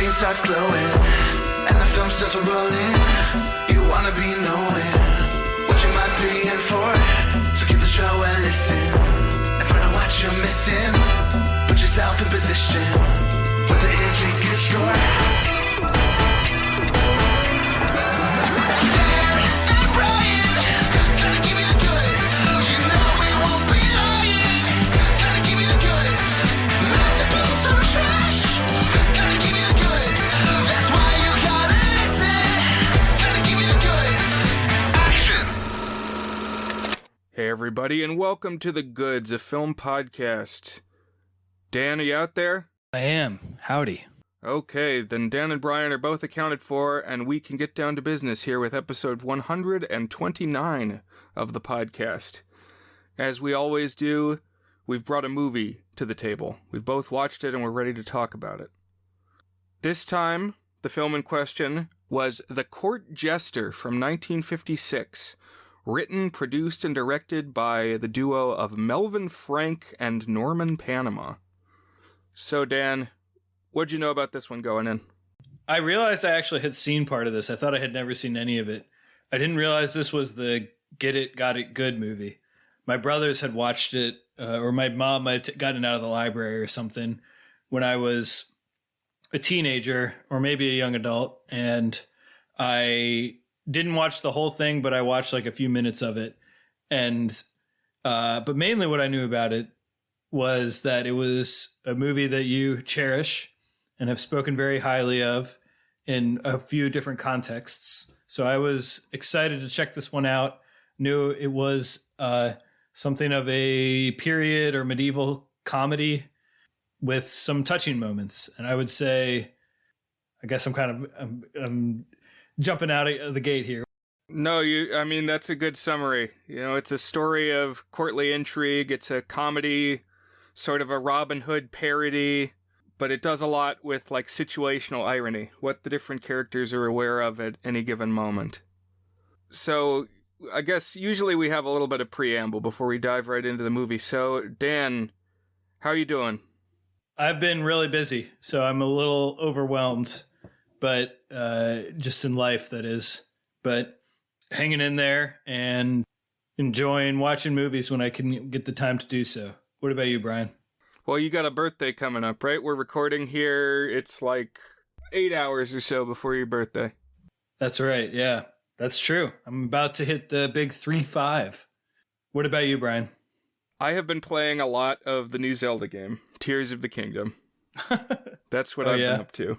screen starts glowing, and the film starts rolling. You wanna be knowing what you might be in for. So give the show a listen and find out what you're missing. Put yourself in position for the hits you can score. Hey everybody, and welcome to The Goods, a film podcast. Dan, are you out there? I am. Howdy. Okay, then Dan and Brian are both accounted for, and we can get down to business here with episode 129 of the podcast. As we always do, we've brought a movie to the table. We've both watched it and we're ready to talk about it. This time, the film in question was The Court Jester from 1956, written, produced, and directed by the duo of Melvin Frank and Norman Panama. So, Dan, what'd you know about this one going in? I realized I actually had seen part of this. I thought I had never seen any of it. I didn't realize this was the Get It, Got It Good movie. My brothers had watched it, or my mom had gotten it out of the library or something when I was a teenager, or maybe a young adult, and I didn't watch the whole thing, but I watched like a few minutes of it. And, but mainly what I knew about it was that it was a movie that you cherish and have spoken very highly of in a few different contexts. So I was excited to check this one out. Knew it was, something of a period or medieval comedy with some touching moments. And I would say, I guess I'm jumping out of the gate here. No, that's a good summary. You know, it's a story of courtly intrigue. It's a comedy, sort of a Robin Hood parody, but it does a lot with like situational irony, what the different characters are aware of at any given moment. So I guess usually we have a little bit of preamble before we dive right into the movie. So Dan, how are you doing? I've been really busy, so I'm a little overwhelmed. But just in life, that is. But hanging in there and enjoying watching movies when I can get the time to do so. What about you, Brian? Well, you got a birthday coming up, right? We're recording here. It's like 8 hours or so before your birthday. That's right. Yeah, that's true. I'm about to hit the big 3-5. What about you, Brian? I have been playing a lot of the new Zelda game, Tears of the Kingdom. That's what I've been up to.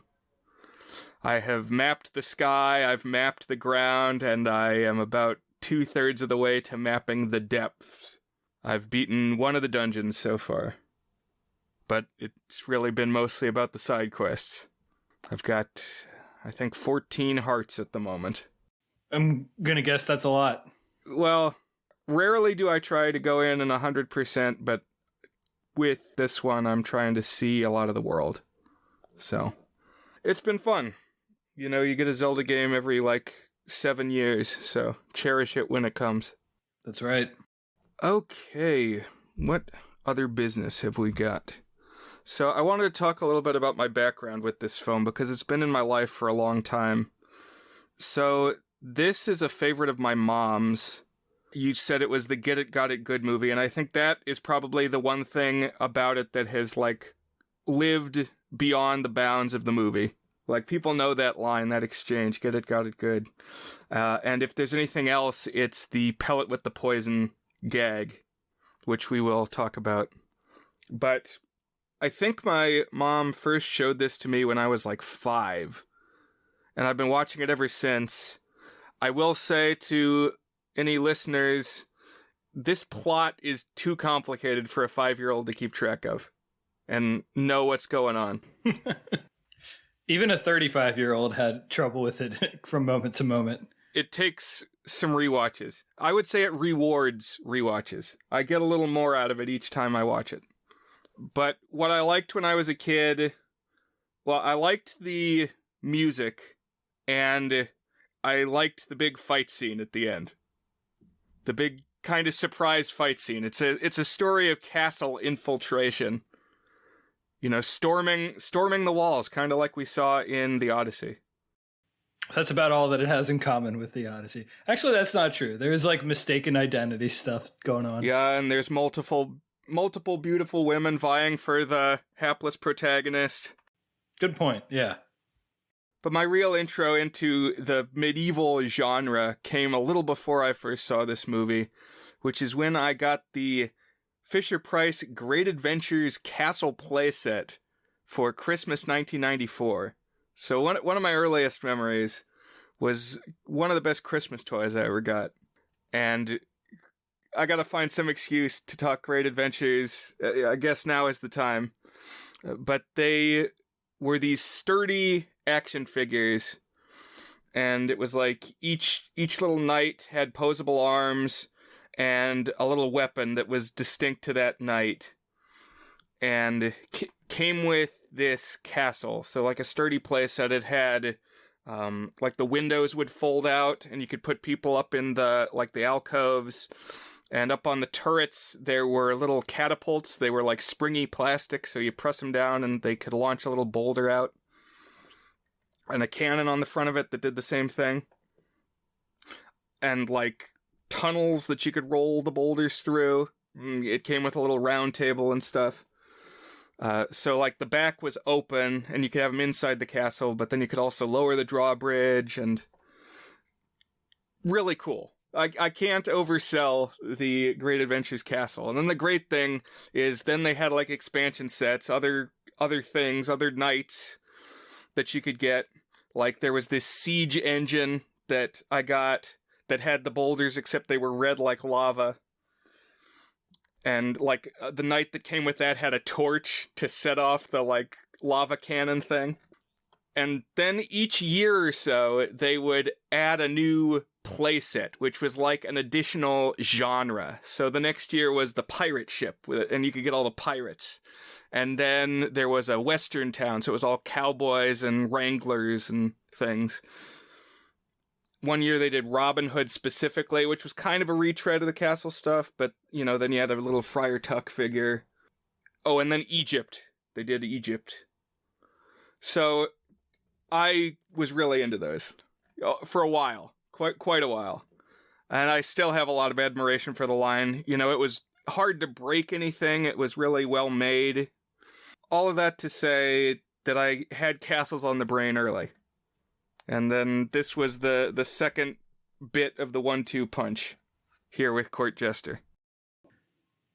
I have mapped the sky, I've mapped the ground, and I am about 2/3 of the way to mapping the depths. I've beaten one of the dungeons so far, but it's really been mostly about the side quests. I've got, I think, 14 hearts at the moment. I'm gonna guess that's a lot. Well, rarely do I try to go in 100%, but with this one, I'm trying to see a lot of the world. So, it's been fun. You know, you get a Zelda game every, 7 years, so cherish it when it comes. That's right. Okay, what other business have we got? So I wanted to talk a little bit about my background with this film, because it's been in my life for a long time. So this is a favorite of my mom's. You said it was the Get It, Got It Good movie, and I think that is probably the one thing about it that has, lived beyond the bounds of the movie. People know that line, that exchange, get it, got it good. And if there's anything else, it's the pellet with the poison gag, which we will talk about. But I think my mom first showed this to me when I was 5. And I've been watching it ever since. I will say to any listeners, this plot is too complicated for a 5-year-old to keep track of and know what's going on. Even a 35-year-old had trouble with it from moment to moment. It takes some rewatches. I would say it rewards rewatches. I get a little more out of it each time I watch it. But what I liked when I was a kid, well, I liked the music, and I liked the big fight scene at the end. The big kind of surprise fight scene. It's a story of castle infiltration. storming the walls, kind of like we saw in the Odyssey. That's about all that it has in common with the Odyssey. Actually, that's not true. There's like mistaken identity stuff going on. Yeah, and there's multiple beautiful women vying for the hapless protagonist. Good point, yeah. But my real intro into the medieval genre came a little before I first saw this movie, which is when I got the Fisher-Price Great Adventures Castle playset for Christmas 1994. So one of my earliest memories was one of the best Christmas toys I ever got. And I gotta find some excuse to talk Great Adventures. I guess now is the time. But they were these sturdy action figures. And it was like each little knight had posable arms and a little weapon that was distinct to that knight. And came with this castle. So like a sturdy playset, it had like the windows would fold out and you could put people up in the alcoves, and up on the turrets there were little catapults. They were like springy plastic, so you press them down and they could launch a little boulder out, and a cannon on the front of it that did the same thing, and like tunnels that you could roll the boulders through. It came with a little round table and stuff. So like the back was open and you could have them inside the castle, but then you could also lower the drawbridge, and really cool. I can't oversell the Great Adventures Castle. And then the great thing is then they had like expansion sets, other things, other knights that you could get. Like there was this siege engine that I got that had the boulders, except they were red like lava. And like the knight that came with that had a torch to set off the like lava cannon thing. And then each year or so, they would add a new playset, which was like an additional genre. So the next year was the pirate ship, and you could get all the pirates. And then there was a western town, so it was all cowboys and wranglers and things. One year they did Robin Hood specifically, which was kind of a retread of the castle stuff, but, then you had a little Friar Tuck figure. Oh, and then Egypt. They did Egypt. So I was really into those for a while, quite a while. And I still have a lot of admiration for the line. It was hard to break anything. It was really well made. All of that to say that I had castles on the brain early. And then this was the second bit of the 1-2 punch here with Court Jester.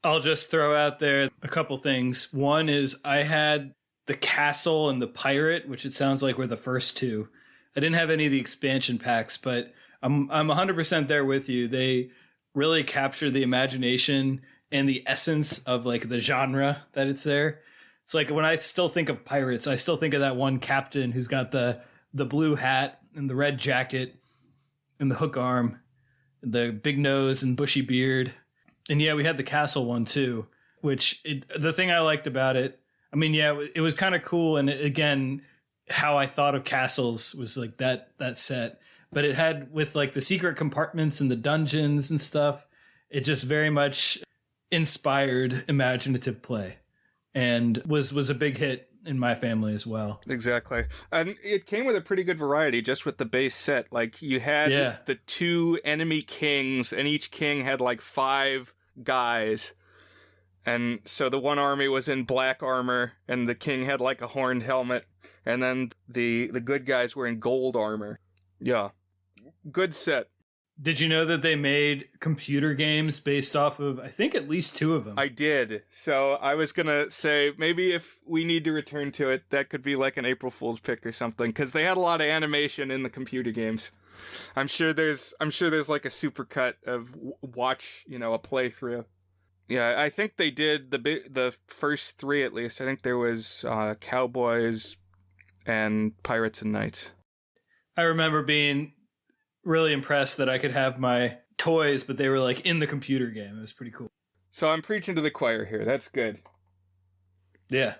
I'll just throw out there a couple things. One is I had the castle and the pirate, which it sounds like were the first two. I didn't have any of the expansion packs, but I'm 100% there with you. They really capture the imagination and the essence of like the genre that it's there. It's like when I still think of pirates, I still think of that one captain who's got the blue hat and the red jacket and the hook arm, and the big nose and bushy beard. And yeah, we had the castle one too, which the thing I liked about it, I mean, yeah, it was kind of cool. And again, how I thought of castles was like that set, but it had with like the secret compartments and the dungeons and stuff. It just very much inspired imaginative play, and was a big hit in my family as well. Exactly. And it came with a pretty good variety just with the base set. Like you had the two enemy kings, and each king had like 5 guys. And so the one army was in black armor, and the king had like a horned helmet, and then the good guys were in gold armor. Yeah. Good set. Did you know that they made computer games based off of, I think, at least 2 of them? I did. So I was going to say, maybe if we need to return to it, that could be like an April Fool's pick or something, because they had a lot of animation in the computer games. I'm sure there's like a supercut of watch, a playthrough. Yeah, I think they did the first 3 at least. I think there was cowboys and pirates and knights. I remember being really impressed that I could have my toys, but they were like in the computer game. It was pretty cool. So I'm preaching to the choir here. That's good. Yeah.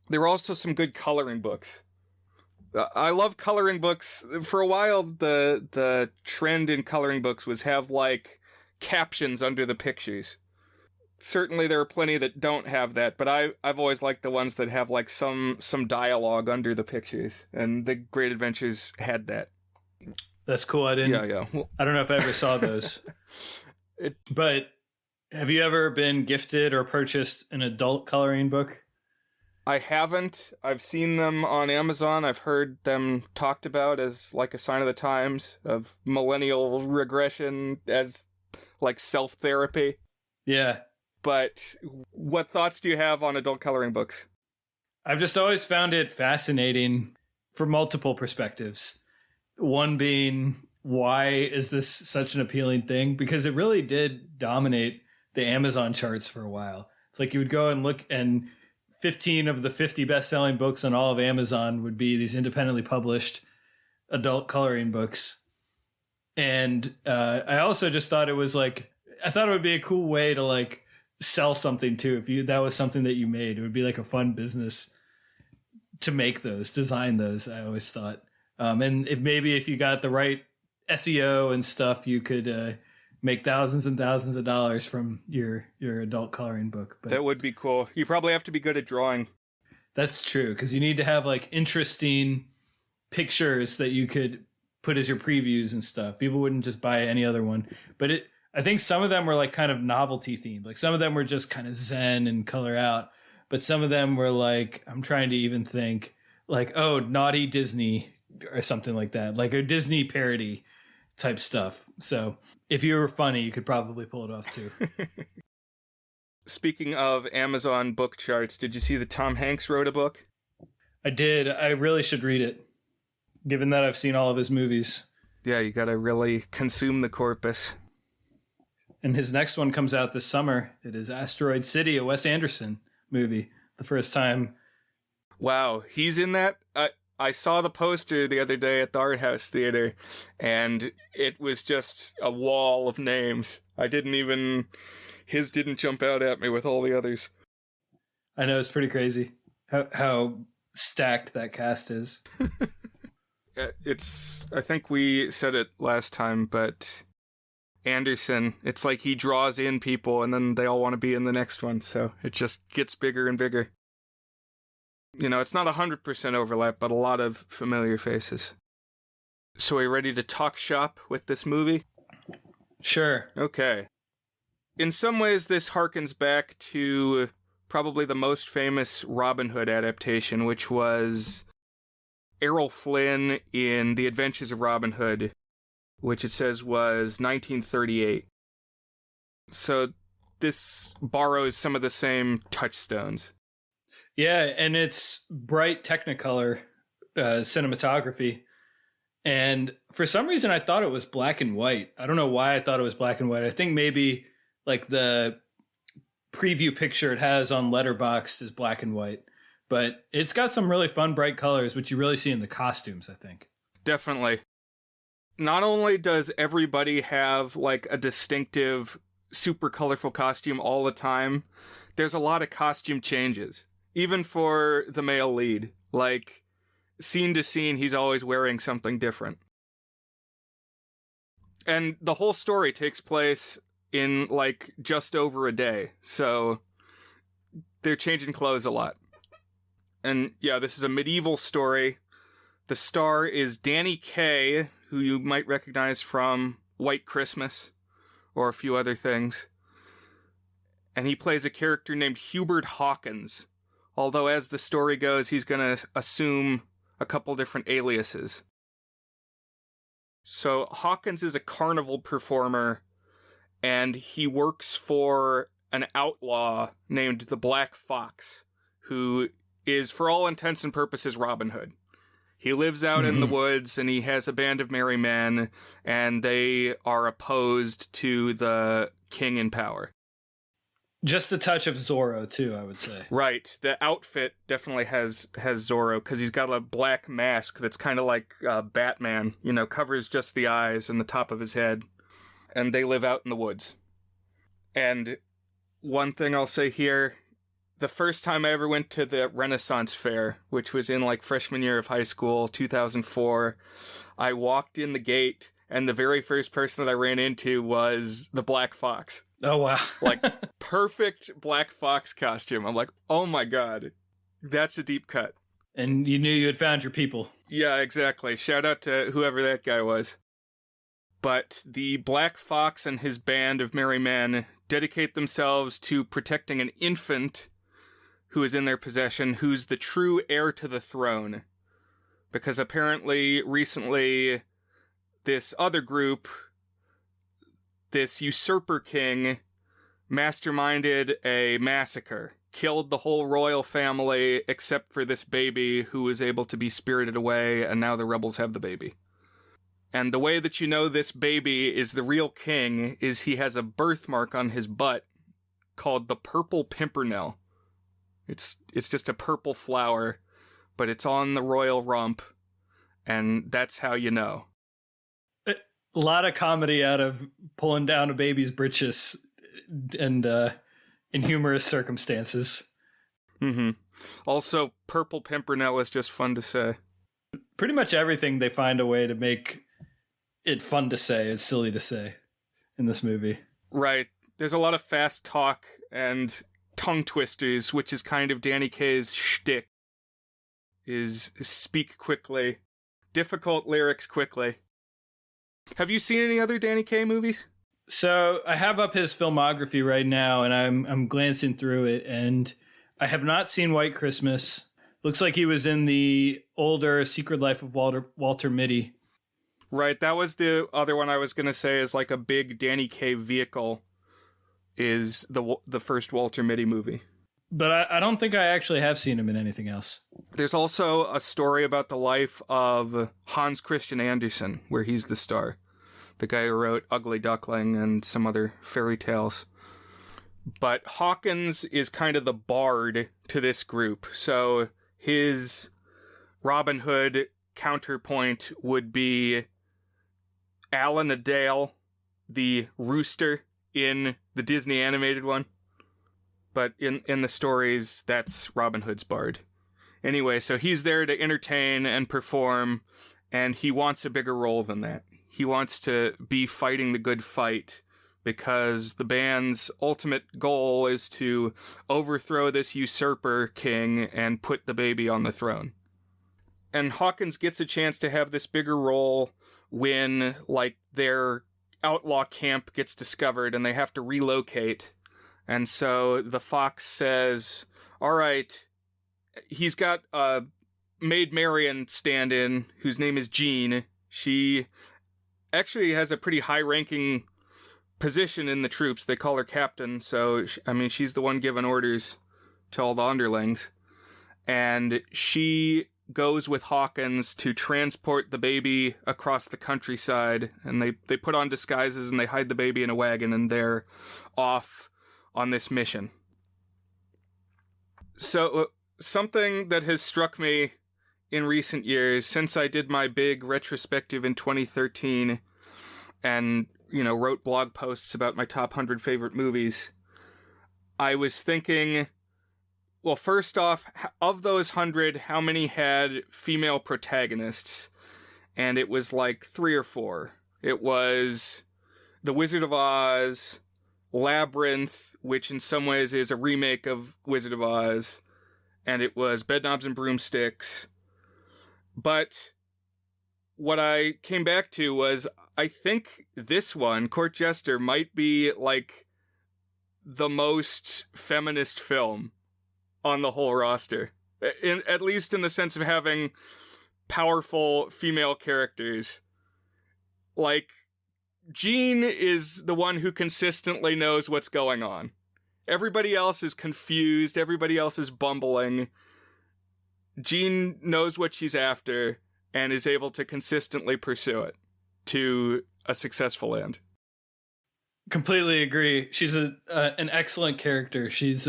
There were also some good coloring books. I love coloring books. For a while, the trend in coloring books was have like captions under the pictures. certainly there are plenty that don't have that, but I've always liked the ones that have like some dialogue under the pictures, and the Great Adventures had that. That's cool. I didn't. Yeah. Well, I don't know if I ever saw those. But have you ever been gifted or purchased an adult coloring book? I haven't. I've seen them on Amazon. I've heard them talked about as like a sign of the times of millennial regression, as like self-therapy. Yeah. But what thoughts do you have on adult coloring books? I've just always found it fascinating for multiple perspectives. One being, why is this such an appealing thing? Because it really did dominate the Amazon charts for a while. It's like you would go and look, and 15 of the 50 best-selling books on all of Amazon would be these independently published adult coloring books. And I also just thought it was like, I thought it would be a cool way to like sell something too. If that was something that you made, it would be like a fun business to make those, design those, I always thought. And if you got the right SEO and stuff, you could make thousands and thousands of dollars from your adult coloring book. But that would be cool. You probably have to be good at drawing. That's true, because you need to have like interesting pictures that you could put as your previews and stuff. People wouldn't just buy any other one. But I think some of them were like kind of novelty themed. Like some of them were just kind of zen and color out. But some of them were like, I'm trying to even think, like, oh, naughty Disney or something like that. Like a Disney parody type stuff. So if you were funny, you could probably pull it off too. Speaking of Amazon book charts, did you see that Tom Hanks wrote a book? I did. I really should read it, given that I've seen all of his movies. Yeah, you gotta really consume the corpus. And his next one comes out this summer. It is Asteroid City, a Wes Anderson movie. The first time. Wow, he's in that? I saw the poster the other day at the Art House Theater, and it was just a wall of names. His didn't jump out at me with all the others. I know, it's pretty crazy how stacked that cast is. I think we said it last time, but Anderson, it's like he draws in people and then they all want to be in the next one, so it just gets bigger and bigger. You know, it's not 100% overlap, but a lot of familiar faces. So are you ready to talk shop with this movie? Sure. Okay. In some ways, this harkens back to probably the most famous Robin Hood adaptation, which was Errol Flynn in The Adventures of Robin Hood, which it says was 1938. So this borrows some of the same touchstones. Yeah, and it's bright Technicolor cinematography. And for some reason, I thought it was black and white. I don't know why I thought it was black and white. I think maybe like the preview picture it has on Letterboxd is black and white. But it's got some really fun, bright colors, which you really see in the costumes, I think. Definitely. Not only does everybody have like a distinctive, super colorful costume all the time, there's a lot of costume changes. Even for the male lead, like scene to scene, he's always wearing something different. And the whole story takes place in like just over a day. So they're changing clothes a lot. And yeah, this is a medieval story. The star is Danny Kaye, who you might recognize from White Christmas or a few other things. And he plays a character named Hubert Hawkins. Although, as the story goes, he's going to assume a couple different aliases. So, Hawkins is a carnival performer, and he works for an outlaw named the Black Fox, who is, for all intents and purposes, Robin Hood. He lives out in the woods, and he has a band of merry men, and they are opposed to the king in power. Just a touch of Zorro, too, I would say. Right. The outfit definitely has Zorro, because he's got a black mask that's kind of like Batman, you know, covers just the eyes and the top of his head. And they live out in the woods. And one thing I'll say here, the first time I ever went to the Renaissance Fair, which was in like freshman year of high school, 2004, I walked in the gate and the very first person that I ran into was the Black Fox. Oh, wow. Like, perfect Black Fox costume. I'm like, oh my god, that's a deep cut. And you knew you had found your people. Yeah, exactly. Shout out to whoever that guy was. But the Black Fox and his band of merry men dedicate themselves to protecting an infant who is in their possession, who's the true heir to the throne. Because apparently, recently, this other group, this usurper king, masterminded a massacre, killed the whole royal family except for this baby who was able to be spirited away, and now the rebels have the baby. And the way that you know this baby is the real king is he has a birthmark on his butt called the purple pimpernel. It's just a purple flower, but it's on the royal rump, and that's how you know. A lot of comedy out of pulling down a baby's britches and in humorous circumstances. Mm-hmm. Also, purple pimpernel is just fun to say. Pretty much everything they find a way to make it fun to say is silly to say in this movie. Right. There's a lot of fast talk and tongue twisters, which is kind of Danny Kaye's shtick, is speak quickly, difficult lyrics quickly. Have you seen any other Danny Kaye movies? So I have up his filmography right now, and I'm glancing through it, and I have not seen White Christmas. Looks like he was in the older Secret Life of Walter Mitty. Right, that was the other one I was going to say is like a big Danny Kaye vehicle, is the first Walter Mitty movie. But I don't think I actually have seen him in anything else. There's also a story about the life of Hans Christian Andersen, where he's the star. The guy who wrote Ugly Duckling and some other fairy tales. But Hawkins is kind of the bard to this group. So his Robin Hood counterpoint would be Alan Adale, the rooster in the Disney animated one. But in the stories, that's Robin Hood's bard. Anyway, so he's there to entertain and perform, and he wants a bigger role than that. He wants to be fighting the good fight, because the band's ultimate goal is to overthrow this usurper king and put the baby on the throne. And Hawkins gets a chance to have this bigger role when, like, their outlaw camp gets discovered and they have to relocate. And so the Fox says, all right, he's got a Maid Marian stand-in whose name is Jean. She actually has a pretty high-ranking position in the troops. They call her captain, so, she's the one giving orders to all the underlings. And she goes with Hawkins to transport the baby across the countryside, and they put on disguises and they hide the baby in a wagon, and they're off on this mission. So something that has struck me in recent years, since I did my big retrospective in 2013 and, wrote blog posts about my top 100 favorite movies, I was thinking, well, first off, of those 100, how many had female protagonists? And it was like 3 or 4. It was The Wizard of Oz, Labyrinth, which in some ways is a remake of Wizard of Oz, and it was Bedknobs and Broomsticks. But what I came back to was, I think this one, Court Jester, might be like the most feminist film on the whole roster, at least in the sense of having powerful female characters. Like, Jean is the one who consistently knows what's going on. Everybody else is confused, everybody else is bumbling. Jean knows what she's after and is able to consistently pursue it to a successful end. Completely agree. She's an excellent character. She's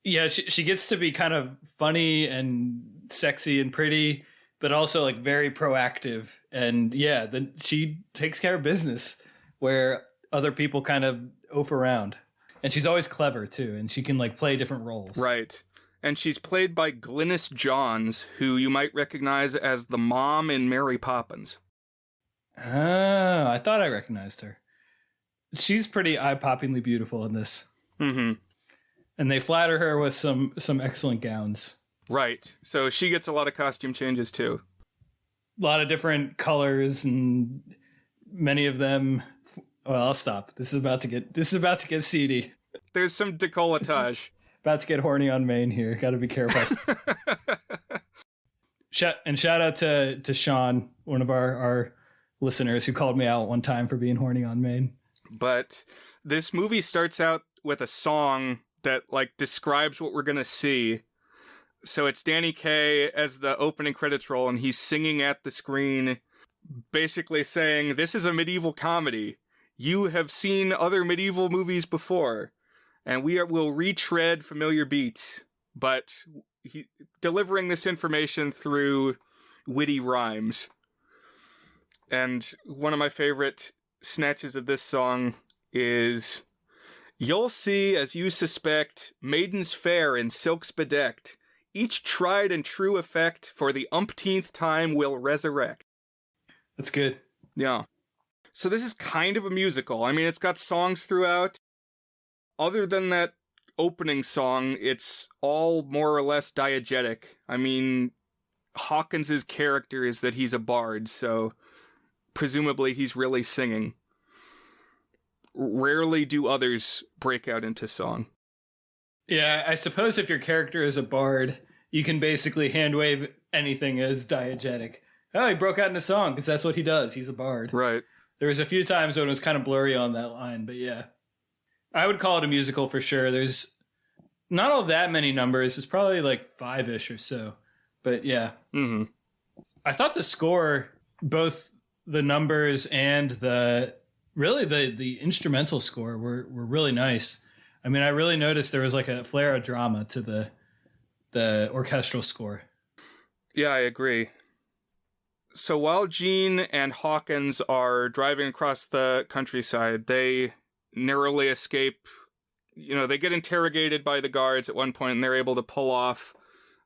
she gets to be kind of funny and sexy and pretty, but also like very proactive. And then she takes care of business where other people kind of oaf around. And she's always clever too, and she can like play different roles. Right. And she's played by Glynis Johns, who you might recognize as the mom in Mary Poppins. Oh, I thought I recognized her. She's pretty eye-poppingly beautiful in this. Mm-hmm. And they flatter her with some excellent gowns. Right. So she gets a lot of costume changes too. A lot of different colors, and many of them. Well, I'll stop. This is about to get seedy. There's some décolletage. About to get horny on Maine here. Got to be careful. Shout out to Sean, one of our listeners, who called me out one time for being horny on Maine. But this movie starts out with a song that like describes what we're gonna see. So it's Danny Kaye as the opening credits roll, and he's singing at the screen, basically saying, "This is a medieval comedy. You have seen other medieval movies before, and will retread familiar beats." But he delivering this information through witty rhymes. And one of my favorite snatches of this song is, "You'll see, as you suspect, maidens fair in silks bedecked. Each tried and true effect for the umpteenth time will resurrect." That's good. Yeah. So this is kind of a musical. I mean, it's got songs throughout. Other than that opening song, it's all more or less diegetic. I mean, Hawkins's character is that he's a bard, so presumably he's really singing. Rarely do others break out into song. Yeah, I suppose if your character is a bard, you can basically handwave anything as diegetic. Oh, he broke out into song because that's what he does. He's a bard. Right. There was a few times when it was kind of blurry on that line, but yeah. I would call it a musical for sure. There's not all that many numbers. It's probably like 5-ish or so. But yeah. Mm-hmm. I thought the score, both the numbers and the instrumental score were really nice. I mean, I really noticed there was like a flair of drama to the orchestral score. Yeah, I agree. So while Jean and Hawkins are driving across the countryside, they narrowly escape. You know, they get interrogated by the guards at one point, and they're able to pull off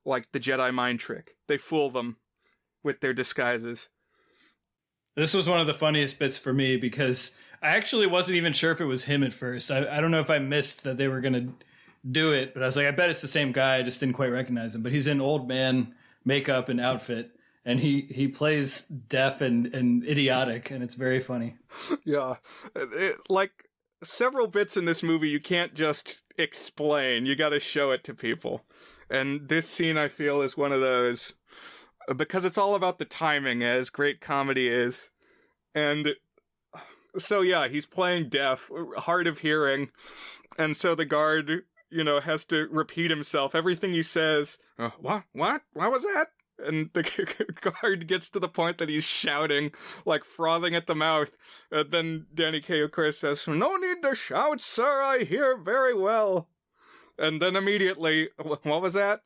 like the Jedi mind trick. They fool them with their disguises. This was one of the funniest bits for me because I actually wasn't even sure if it was him at first. I don't know if I missed that they were going to do it, but I was like, I bet it's the same guy. I just didn't quite recognize him. But he's in old man makeup and outfit, and he plays deaf and idiotic, and it's very funny. Yeah. Like, several bits in this movie you can't just explain. You got to show it to people. And this scene, I feel, is one of those. Because it's all about the timing, as great comedy is. And so, yeah, he's playing deaf, hard of hearing. And so the guard, you know, has to repeat himself. Everything he says, what was that? And the guard gets to the point that he's shouting, like frothing at the mouth. Then Danny Kaye, of course, says, "No need to shout, sir, I hear very well." And then immediately, what was that?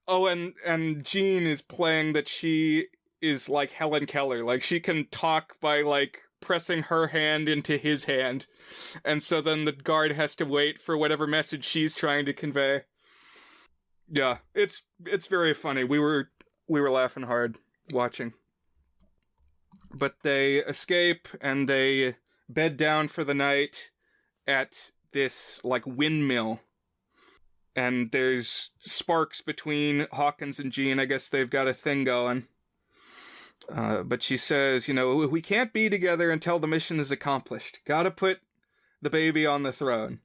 Oh, and Jean is playing that she is like Helen Keller. Like, she can talk by, like, pressing her hand into his hand. And so then the guard has to wait for whatever message she's trying to convey. Yeah, it's very funny. We were laughing hard watching. But they escape, and they bed down for the night at this, like, windmill. And there's sparks between Hawkins and Jean. I guess they've got a thing going. But she says, you know, we can't be together until the mission is accomplished. Gotta put the baby on the throne.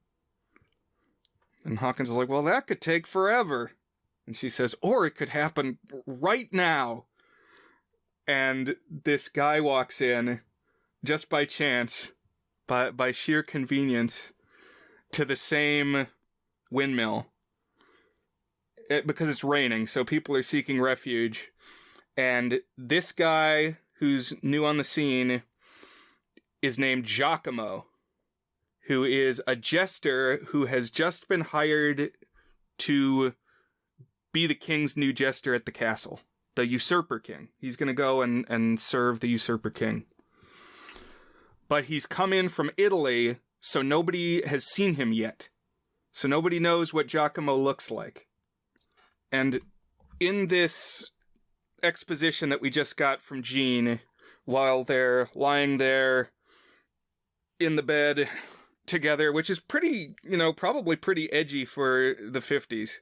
And Hawkins is like, well, that could take forever. And she says, or it could happen right now. And this guy walks in, just by chance, by sheer convenience, to the same windmill. Because it's raining, so people are seeking refuge. And this guy, who's new on the scene, is named Giacomo, who is a jester who has just been hired to be the king's new jester at the castle. The usurper king. He's going to go and serve the usurper king. But he's come in from Italy, so nobody has seen him yet. So nobody knows what Giacomo looks like. And in this exposition that we just got from Jean, while they're lying there in the bed together, which is pretty, probably pretty edgy for the 50s.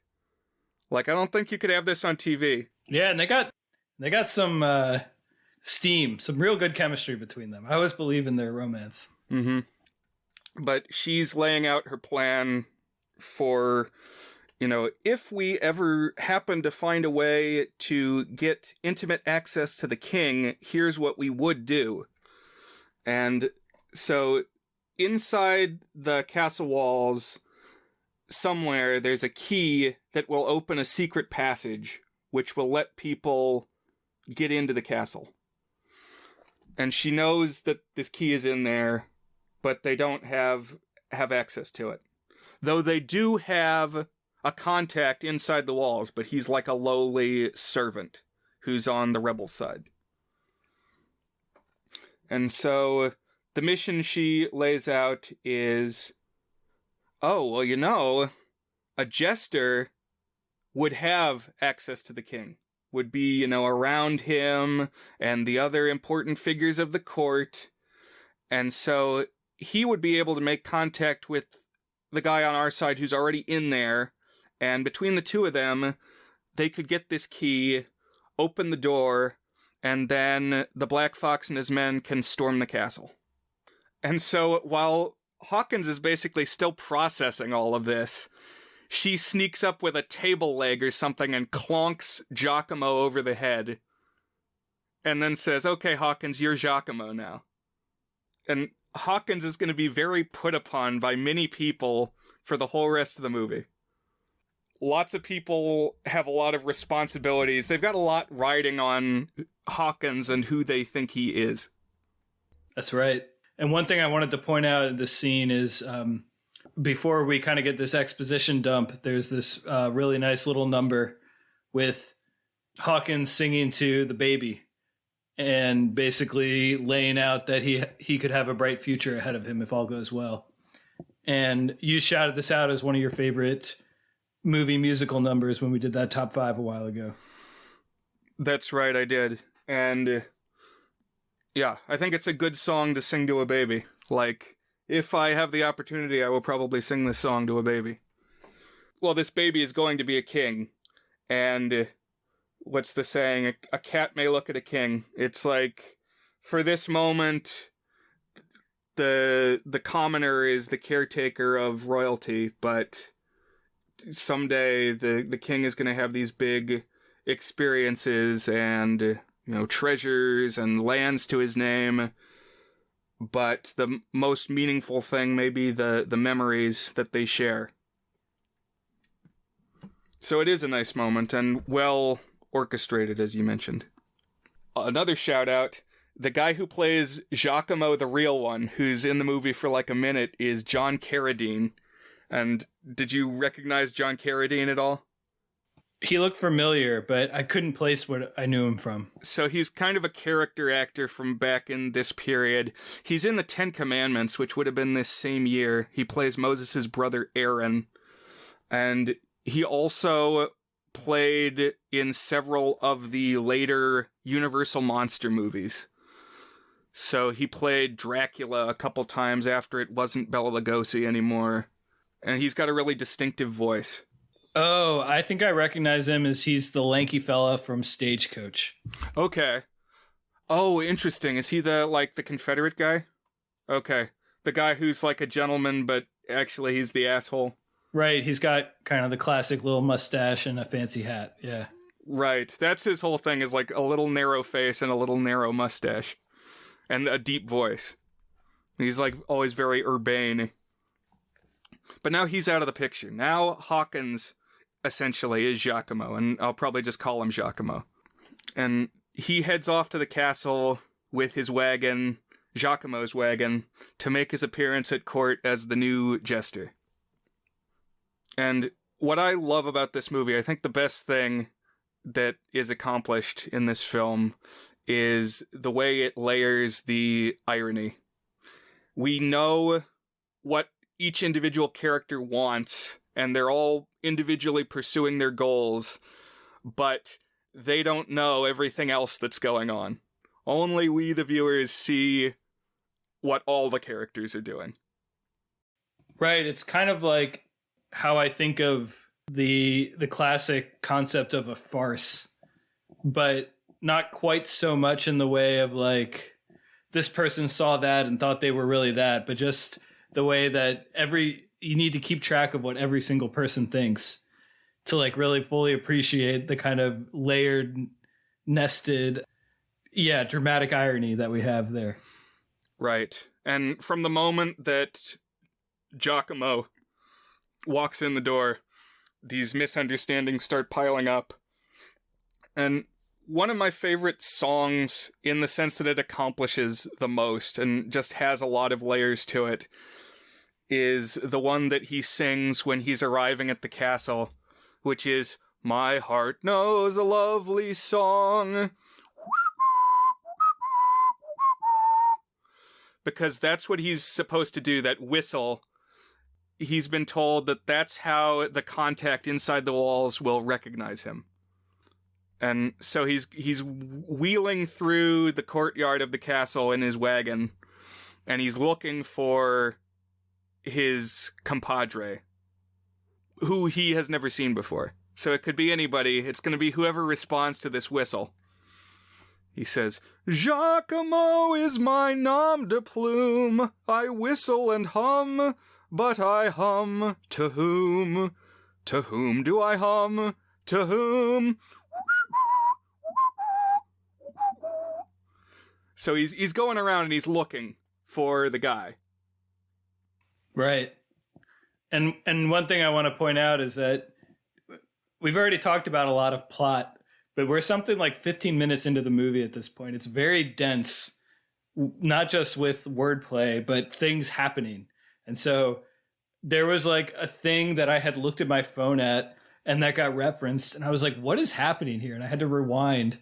Like, I don't think you could have this on TV. Yeah, and they got some steam, some real good chemistry between them. I always believe in their romance. Mm-hmm. But she's laying out her plan for, if we ever happen to find a way to get intimate access to the king, here's what we would do. And so inside the castle walls, somewhere, there's a key that will open a secret passage, which will let people get into the castle. And she knows that this key is in there, but they don't have access to it. Though they do have a contact inside the walls, but he's like a lowly servant who's on the rebel side. And so the mission she lays out is, a jester would have access to the king, would be, around him and the other important figures of the court. And so he would be able to make contact with the guy on our side who's already in there. And between the two of them, they could get this key, open the door, and then the Black Fox and his men can storm the castle. And so while Hawkins is basically still processing all of this, she sneaks up with a table leg or something and clonks Giacomo over the head. And then says, "Okay, Hawkins, you're Giacomo now." And Hawkins is going to be very put upon by many people for the whole rest of the movie. Lots of people have a lot of responsibilities. They've got a lot riding on Hawkins and who they think he is. That's right. And one thing I wanted to point out in this scene is before we kind of get this exposition dump, there's this really nice little number with Hawkins singing to the baby and basically laying out that he could have a bright future ahead of him if all goes well. And you shouted this out as one of your favorite movie musical numbers when we did that top 5 a while ago. That's right, I did. And yeah, I think it's a good song to sing to a baby. Like, if I have the opportunity, I will probably sing this song to a baby. Well, this baby is going to be a king. And what's the saying? A cat may look at a king. It's like, for this moment, the commoner is the caretaker of royalty, but someday the king is going to have these big experiences and treasures and lands to his name, but the most meaningful thing may be the memories that they share. So it is a nice moment and well orchestrated, as you mentioned. Another shout out, the guy who plays Giacomo, the real one, who's in the movie for like a minute, is John Carradine. And did you recognize John Carradine at all? He looked familiar, but I couldn't place what I knew him from. So he's kind of a character actor from back in this period. He's in the 10 Commandments, which would have been this same year. He plays Moses' brother Aaron. And he also played in several of the later Universal monster movies. So he played Dracula a couple times after it wasn't Bela Lugosi anymore. And he's got a really distinctive voice. Oh, I think I recognize him as he's the lanky fella from Stagecoach. Okay. Oh, interesting. Is he the Confederate guy? Okay. The guy who's like a gentleman, but actually he's the asshole. Right. He's got kind of the classic little mustache and a fancy hat. Yeah. Right. That's his whole thing, is like a little narrow face and a little narrow mustache. And a deep voice. He's like always very urbane. But now he's out of the picture. Now Hawkins essentially is Giacomo, and I'll probably just call him Giacomo. And he heads off to the castle with his wagon, Giacomo's wagon, to make his appearance at court as the new jester. And what I love about this movie, I think the best thing that is accomplished in this film is the way it layers the irony. We know what each individual character wants, and they're all individually pursuing their goals, but they don't know everything else that's going on. Only we, the viewers, see what all the characters are doing. Right. It's kind of like how I think of the classic concept of a farce, but not quite so much in the way of like this person saw that and thought they were really that, but just the way that you need to keep track of what every single person thinks to like really fully appreciate the kind of layered, nested, dramatic irony that we have there. Right. And from the moment that Giacomo walks in the door, these misunderstandings start piling up. And one of my favorite songs, in the sense that it accomplishes the most and just has a lot of layers to it, is the one that he sings when he's arriving at the castle, which is, "My heart knows a lovely song." Because that's what he's supposed to do, that whistle. He's been told that that's how the contact inside the walls will recognize him. And so he's wheeling through the courtyard of the castle in his wagon, and he's looking for his compadre, who he has never seen before. So it could be anybody. It's going to be whoever responds to this whistle. He says, "Giacomo is my nom de plume. I whistle and hum, but I hum to whom? To whom do I hum? To whom?" So he's going around and he's looking for the guy. Right. And one thing I want to point out is that we've already talked about a lot of plot, but we're something like 15 minutes into the movie at this point. It's very dense, not just with wordplay, but things happening. And so there was like a thing that I had looked at my phone at and that got referenced. And I was like, what is happening here? And I had to rewind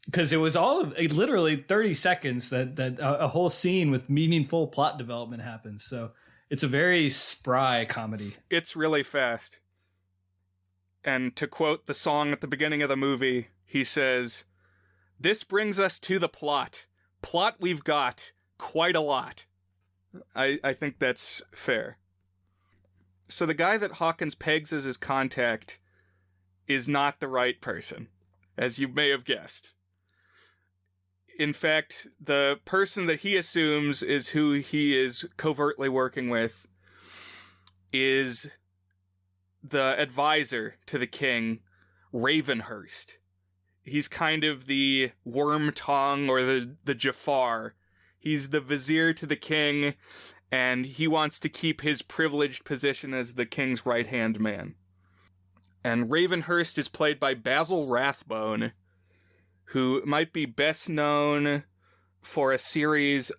because it was all of literally 30 seconds that a whole scene with meaningful plot development happens. So it's a very spry comedy. It's really fast. And to quote the song at the beginning of the movie, he says, "This brings us to the plot. Plot we've got quite a lot." I think that's fair. So the guy that Hawkins pegs as his contact is not the right person, as you may have guessed. In fact, the person that he assumes is who he is covertly working with is the advisor to the king, Ravenhurst. He's kind of the worm tongue or the Jafar. He's the vizier to the king, and he wants to keep his privileged position as the king's right-hand man. And Ravenhurst is played by Basil Rathbone, who might be best known for a series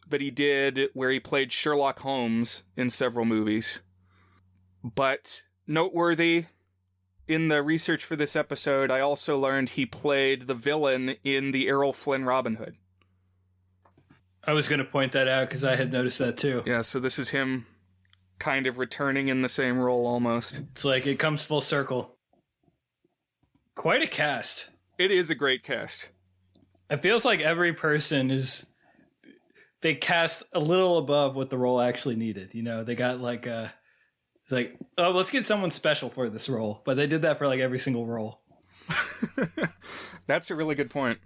that he did where he played Sherlock Holmes in several movies. But noteworthy, in the research for this episode, I also learned he played the villain in the Errol Flynn Robin Hood. I was going to point that out because I had noticed that too. Yeah, so this is him kind of returning in the same role almost. It's like it comes full circle. Quite a cast. It is a great cast. It feels like every person they cast a little above what the role actually needed. You know, they got like it's like, oh, let's get someone special for this role. But they did that for like every single role. That's a really good point.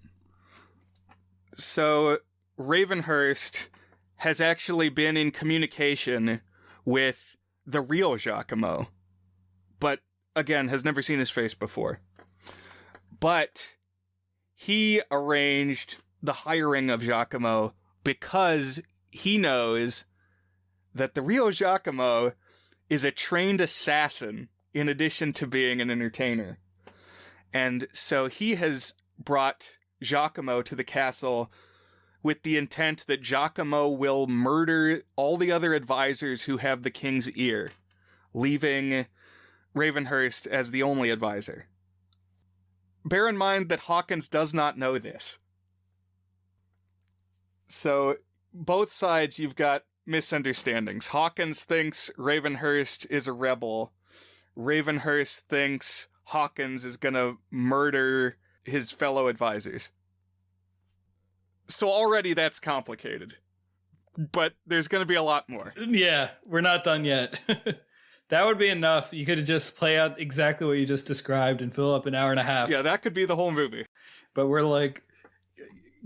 So Ravenhurst has actually been in communication with the real Giacomo, but again, has never seen his face before. But he arranged the hiring of Giacomo because he knows that the real Giacomo is a trained assassin in addition to being an entertainer. And so he has brought Giacomo to the castle with the intent that Giacomo will murder all the other advisors who have the king's ear, leaving Ravenhurst as the only advisor. Bear in mind that Hawkins does not know this. So, both sides, you've got misunderstandings. Hawkins thinks Ravenhurst is a rebel. Ravenhurst thinks Hawkins is gonna murder his fellow advisors. So already that's complicated. But there's going to be a lot more. Yeah, we're not done yet. That would be enough. You could just play out exactly what you just described and fill up an hour and a half. Yeah, that could be the whole movie. But we're like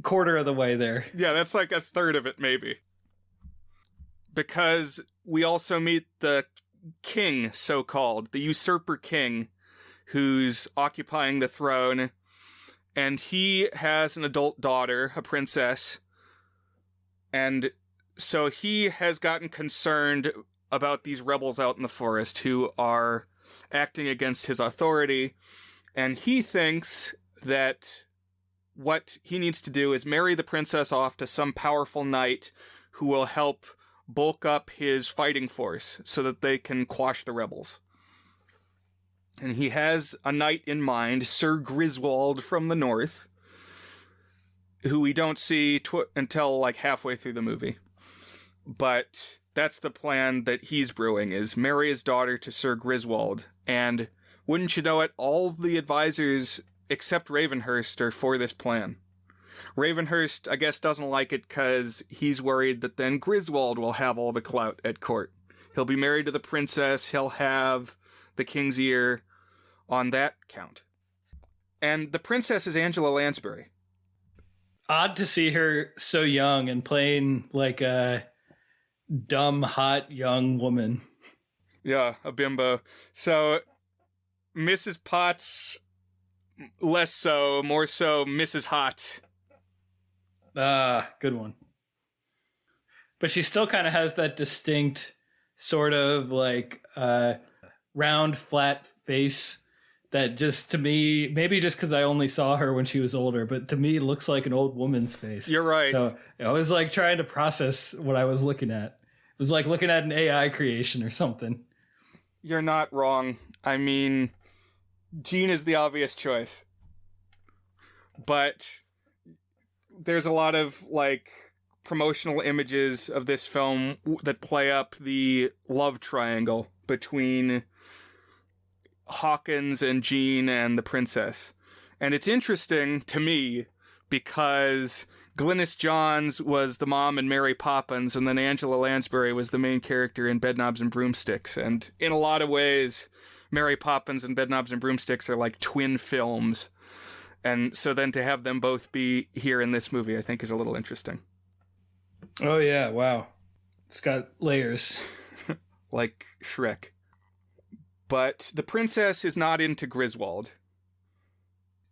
quarter of the way there. Yeah, that's like a third of it, maybe. Because we also meet the king, so-called, the usurper king, who's occupying the throne. And he has an adult daughter, a princess. And so he has gotten concerned about these rebels out in the forest who are acting against his authority. And he thinks that what he needs to do is marry the princess off to some powerful knight who will help bulk up his fighting force so that they can quash the rebels. And he has a knight in mind, Sir Griswold from the north, who we don't see until like halfway through the movie. But that's the plan that he's brewing, is marry his daughter to Sir Griswold. And wouldn't you know it, all of the advisors except Ravenhurst are for this plan. Ravenhurst, I guess, doesn't like it because he's worried that then Griswold will have all the clout at court. He'll be married to the princess, he'll have the king's ear on that count. And the princess is Angela Lansbury. Odd to see her so young and playing like a dumb, hot, young woman. Yeah, a bimbo. So, Mrs. Potts, less so, more so Mrs. Hot. Good one. But she still kind of has that distinct sort of like round, flat face that just to me, maybe just because I only saw her when she was older, but to me looks like an old woman's face. You're right. So I was like trying to process what I was looking at. It was like looking at an AI creation or something. You're not wrong. I mean, Jean is the obvious choice. But there's a lot of like promotional images of this film that play up the love triangle between Hawkins and Jean and the princess. And it's interesting to me because Glynis Johns was the mom in Mary Poppins, and then Angela Lansbury was the main character in Bedknobs and Broomsticks. And in a lot of ways, Mary Poppins and Bedknobs and Broomsticks are like twin films. And so then to have them both be here in this movie, I think is a little interesting. Oh, yeah. Wow. It's got layers. Like Shrek. But the princess is not into Griswold.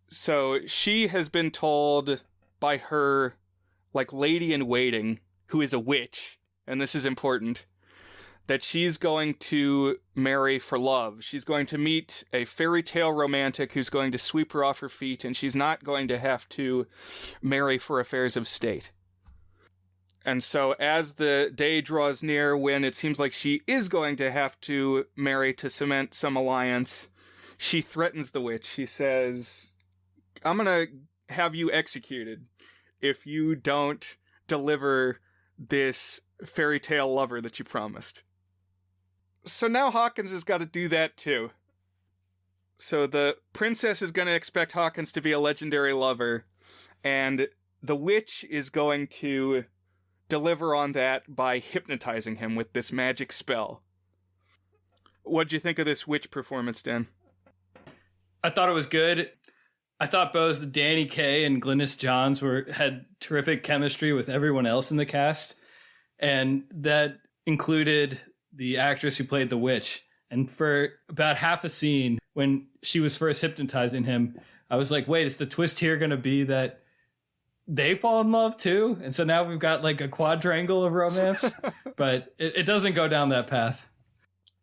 So she has been told by her, like, lady-in-waiting, who is a witch, and this is important, that she's going to marry for love. She's going to meet a fairy tale romantic who's going to sweep her off her feet, and she's not going to have to marry for affairs of state. And so as the day draws near when it seems like she is going to have to marry to cement some alliance, she threatens the witch. She says, I'm going to have you executed if you don't deliver this fairy tale lover that you promised. So now Hawkins has got to do that too. So the princess is going to expect Hawkins to be a legendary lover, and the witch is going to deliver on that by hypnotizing him with this magic spell. What'd you think of this witch performance, Dan? I thought it was good. I thought both Danny Kaye and Glynis Johns had terrific chemistry with everyone else in the cast, and that included the actress who played the witch. And for about half a scene, when she was first hypnotizing him, I was like, wait, is the twist here going to be that they fall in love too? And so now we've got like a quadrangle of romance, but it doesn't go down that path.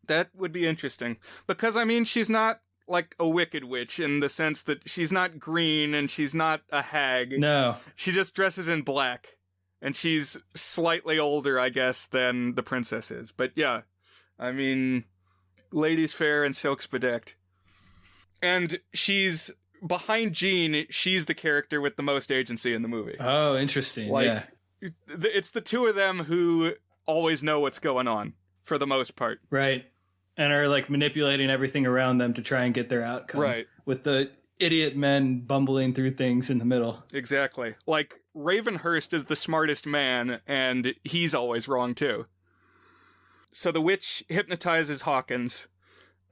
That would be interesting. Because, I mean, she's not like a wicked witch in the sense that she's not green and she's not a hag. No. She just dresses in black. And she's slightly older, I guess, than the princess is. But yeah, I mean, ladies fair and silks bedecked. And she's behind Jean, she's the character with the most agency in the movie. Oh, interesting. Like, yeah. It's the two of them who always know what's going on, for the most part. Right. And are like manipulating everything around them to try and get their outcome. Right. With the idiot men bumbling through things in the middle. Exactly. Like, Ravenhurst is the smartest man, and he's always wrong, too. So the witch hypnotizes Hawkins,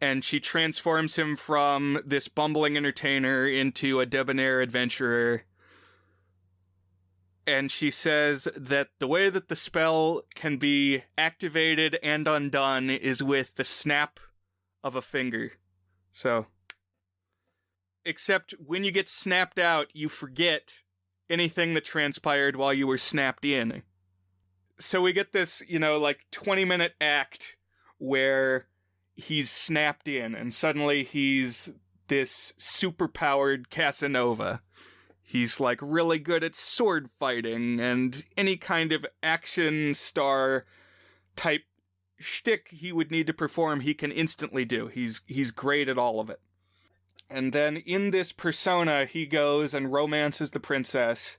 and she transforms him from this bumbling entertainer into a debonair adventurer. And she says that the way that the spell can be activated and undone is with the snap of a finger. So, except when you get snapped out, you forget anything that transpired while you were snapped in. So we get this, 20-minute act where he's snapped in, and suddenly he's this super-powered Casanova. He's, really good at sword fighting, and any kind of action star type shtick he would need to perform, he can instantly do. He's great at all of it. And then in this persona, he goes and romances the princess,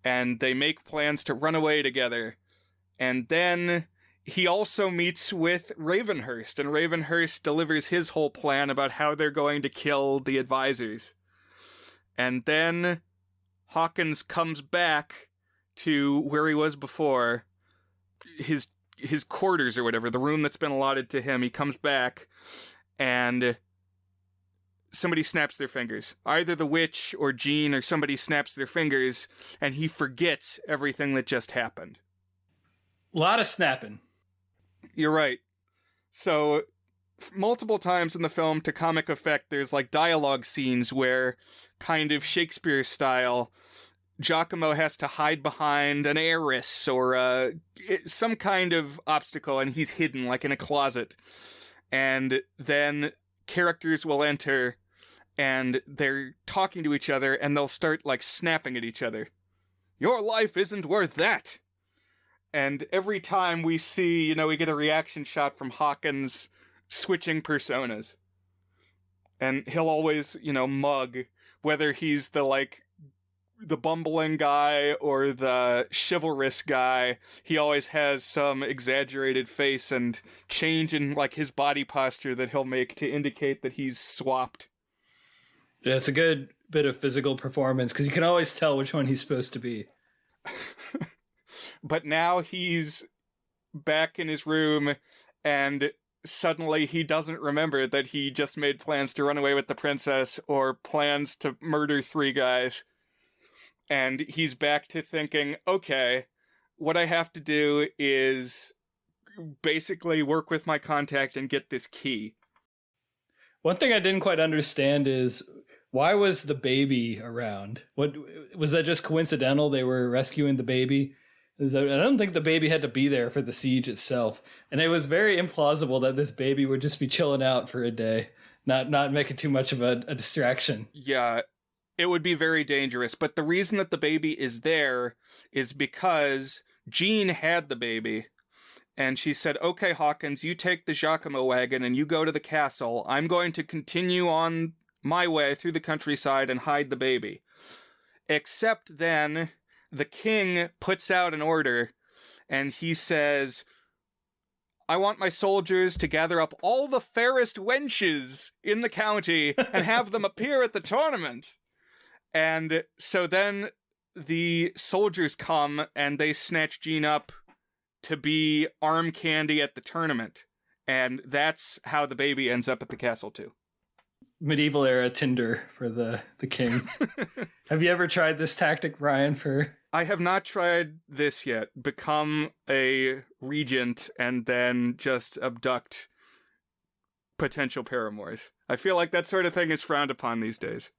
and they make plans to run away together. And then he also meets with Ravenhurst, and Ravenhurst delivers his whole plan about how they're going to kill the advisors. And then Hawkins comes back to where he was before, his quarters or whatever, the room that's been allotted to him. He comes back, and somebody snaps their fingers. Either the witch or Jean or somebody snaps their fingers, and he forgets everything that just happened. A lot of snapping. You're right. So, multiple times in the film, to comic effect, there's dialogue scenes where, kind of Shakespeare style, Giacomo has to hide behind an heiress or some kind of obstacle, and he's hidden, in a closet. And then characters will enter, and they're talking to each other, and they'll start, snapping at each other. Your life isn't worth that! And every time we see, we get a reaction shot from Hawkins switching personas. And he'll always, mug, whether he's the bumbling guy or the chivalrous guy. He always has some exaggerated face and change in, his body posture that he'll make to indicate that he's swapped. Yeah, it's a good bit of physical performance, because you can always tell which one he's supposed to be. But now he's back in his room, and suddenly he doesn't remember that he just made plans to run away with the princess or plans to murder 3 guys. And he's back to thinking, okay, what I have to do is basically work with my contact and get this key. One thing I didn't quite understand is, why was the baby around? What was that, just coincidental? They were rescuing the baby? I don't think the baby had to be there for the siege itself. And it was very implausible that this baby would just be chilling out for a day, not making too much of a distraction. Yeah, it would be very dangerous. But the reason that the baby is there is because Jean had the baby. And she said, okay, Hawkins, you take the Giacomo wagon and you go to the castle. I'm going to continue on my way through the countryside and hide the baby. Except then the king puts out an order, and he says, I want my soldiers to gather up all the fairest wenches in the county and have them appear at the tournament. And so then the soldiers come, and they snatch Jean up to be arm candy at the tournament. And that's how the baby ends up at the castle, too. Medieval era Tinder for the king. Have you ever tried this tactic, Brian, I have not tried this yet. Become a regent and then just abduct potential paramours. I feel like that sort of thing is frowned upon these days.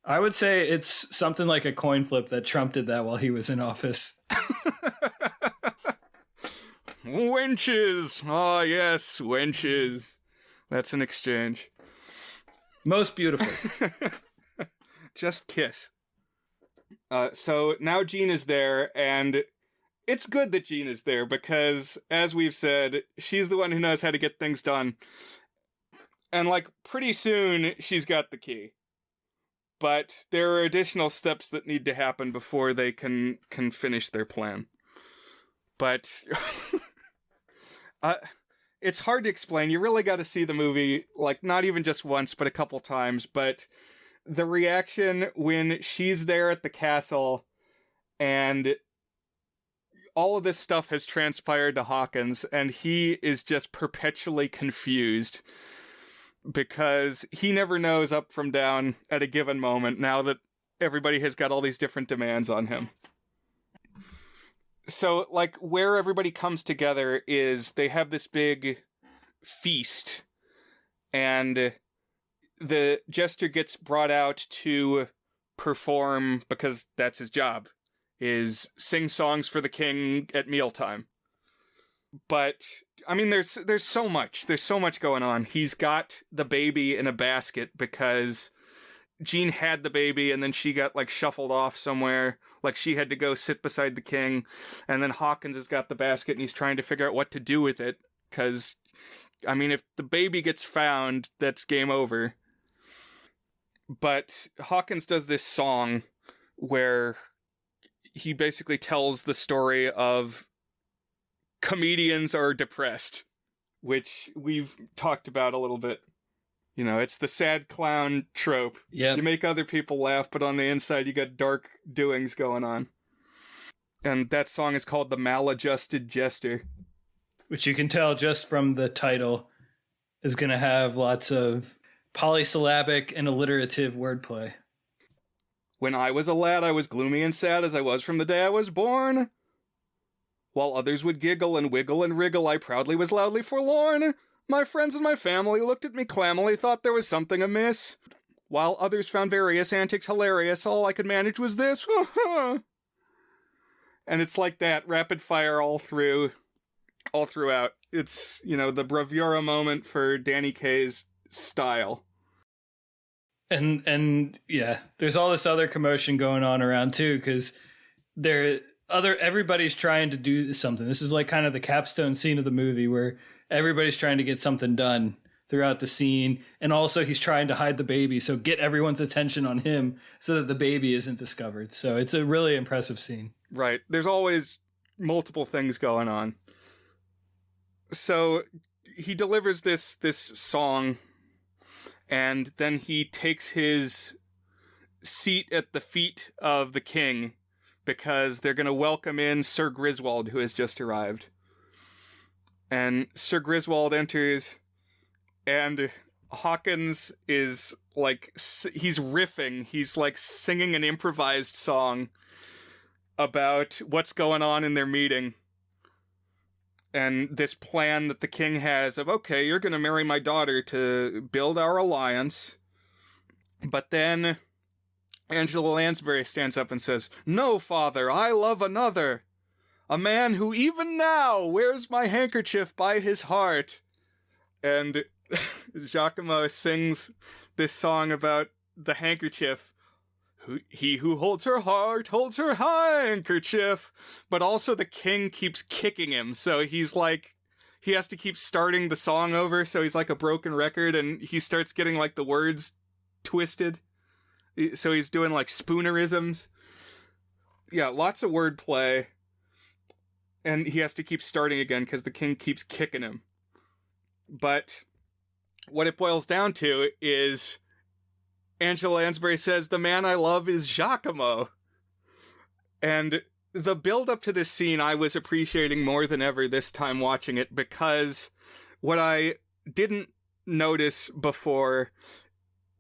I would say it's something like a coin flip that Trump did that while he was in office. Wenches! Ah, yes, wenches. That's an exchange. Most beautiful. Just kiss. So now Jean is there, and it's good that Jean is there because, as we've said, she's the one who knows how to get things done. And, pretty soon, she's got the key. But there are additional steps that need to happen before they can finish their plan. But it's hard to explain. You really got to see the movie, not even just once, but a couple times. But the reaction when she's there at the castle and all of this stuff has transpired to Hawkins, and he is just perpetually confused because he never knows up from down at a given moment now that everybody has got all these different demands on him. So, like, where everybody comes together is they have this big feast, and the jester gets brought out to perform because that's his job, is sing songs for the king at mealtime. But, I mean, there's so much. There's so much going on. He's got the baby in a basket because Jean had the baby and then she got, like, shuffled off somewhere. Like, she had to go sit beside the king. And then Hawkins has got the basket and he's trying to figure out what to do with it. Because, I mean, if the baby gets found, that's game over. But Hawkins does this song where he basically tells the story of comedians are depressed, which we've talked about a little bit. You know, it's the sad clown trope. Yeah. You make other people laugh, but on the inside you got dark doings going on. And that song is called The Maladjusted Jester. Which you can tell just from the title is going to have lots of polysyllabic and alliterative wordplay. When I was a lad, I was gloomy and sad as I was from the day I was born. While others would giggle and wiggle and wriggle, I proudly was loudly forlorn. My friends and my family looked at me clammily, thought there was something amiss. While others found various antics hilarious, all I could manage was this. And it's like that, rapid fire all throughout. It's, you know, the bravura moment for Danny Kaye's style. And yeah, there's all this other commotion going on around too, because everybody's trying to do something. This is like kind of the capstone scene of the movie where everybody's trying to get something done throughout the scene. And also he's trying to hide the baby. So get everyone's attention on him so that the baby isn't discovered. So it's a really impressive scene. Right. There's always multiple things going on. So he delivers this song, and then he takes his seat at the feet of the king because they're going to welcome in Sir Griswold, who has just arrived. And Sir Griswold enters, and Hawkins is like, he's riffing. He's like singing an improvised song about what's going on in their meeting. And this plan that the king has of, okay, you're going to marry my daughter to build our alliance. But then Angela Lansbury stands up and says, "No, father, I love another. A man who even now wears my handkerchief by his heart." And Giacomo sings this song about the handkerchief. He who holds her heart holds her handkerchief. But also the king keeps kicking him. So he's like, he has to keep starting the song over. So he's like a broken record, and he starts getting like the words twisted. So he's doing like spoonerisms. Yeah, lots of wordplay. And he has to keep starting again because the king keeps kicking him. But what it boils down to is Angela Lansbury says, "The man I love is Giacomo." And the build up to this scene I was appreciating more than ever this time watching it, because what I didn't notice before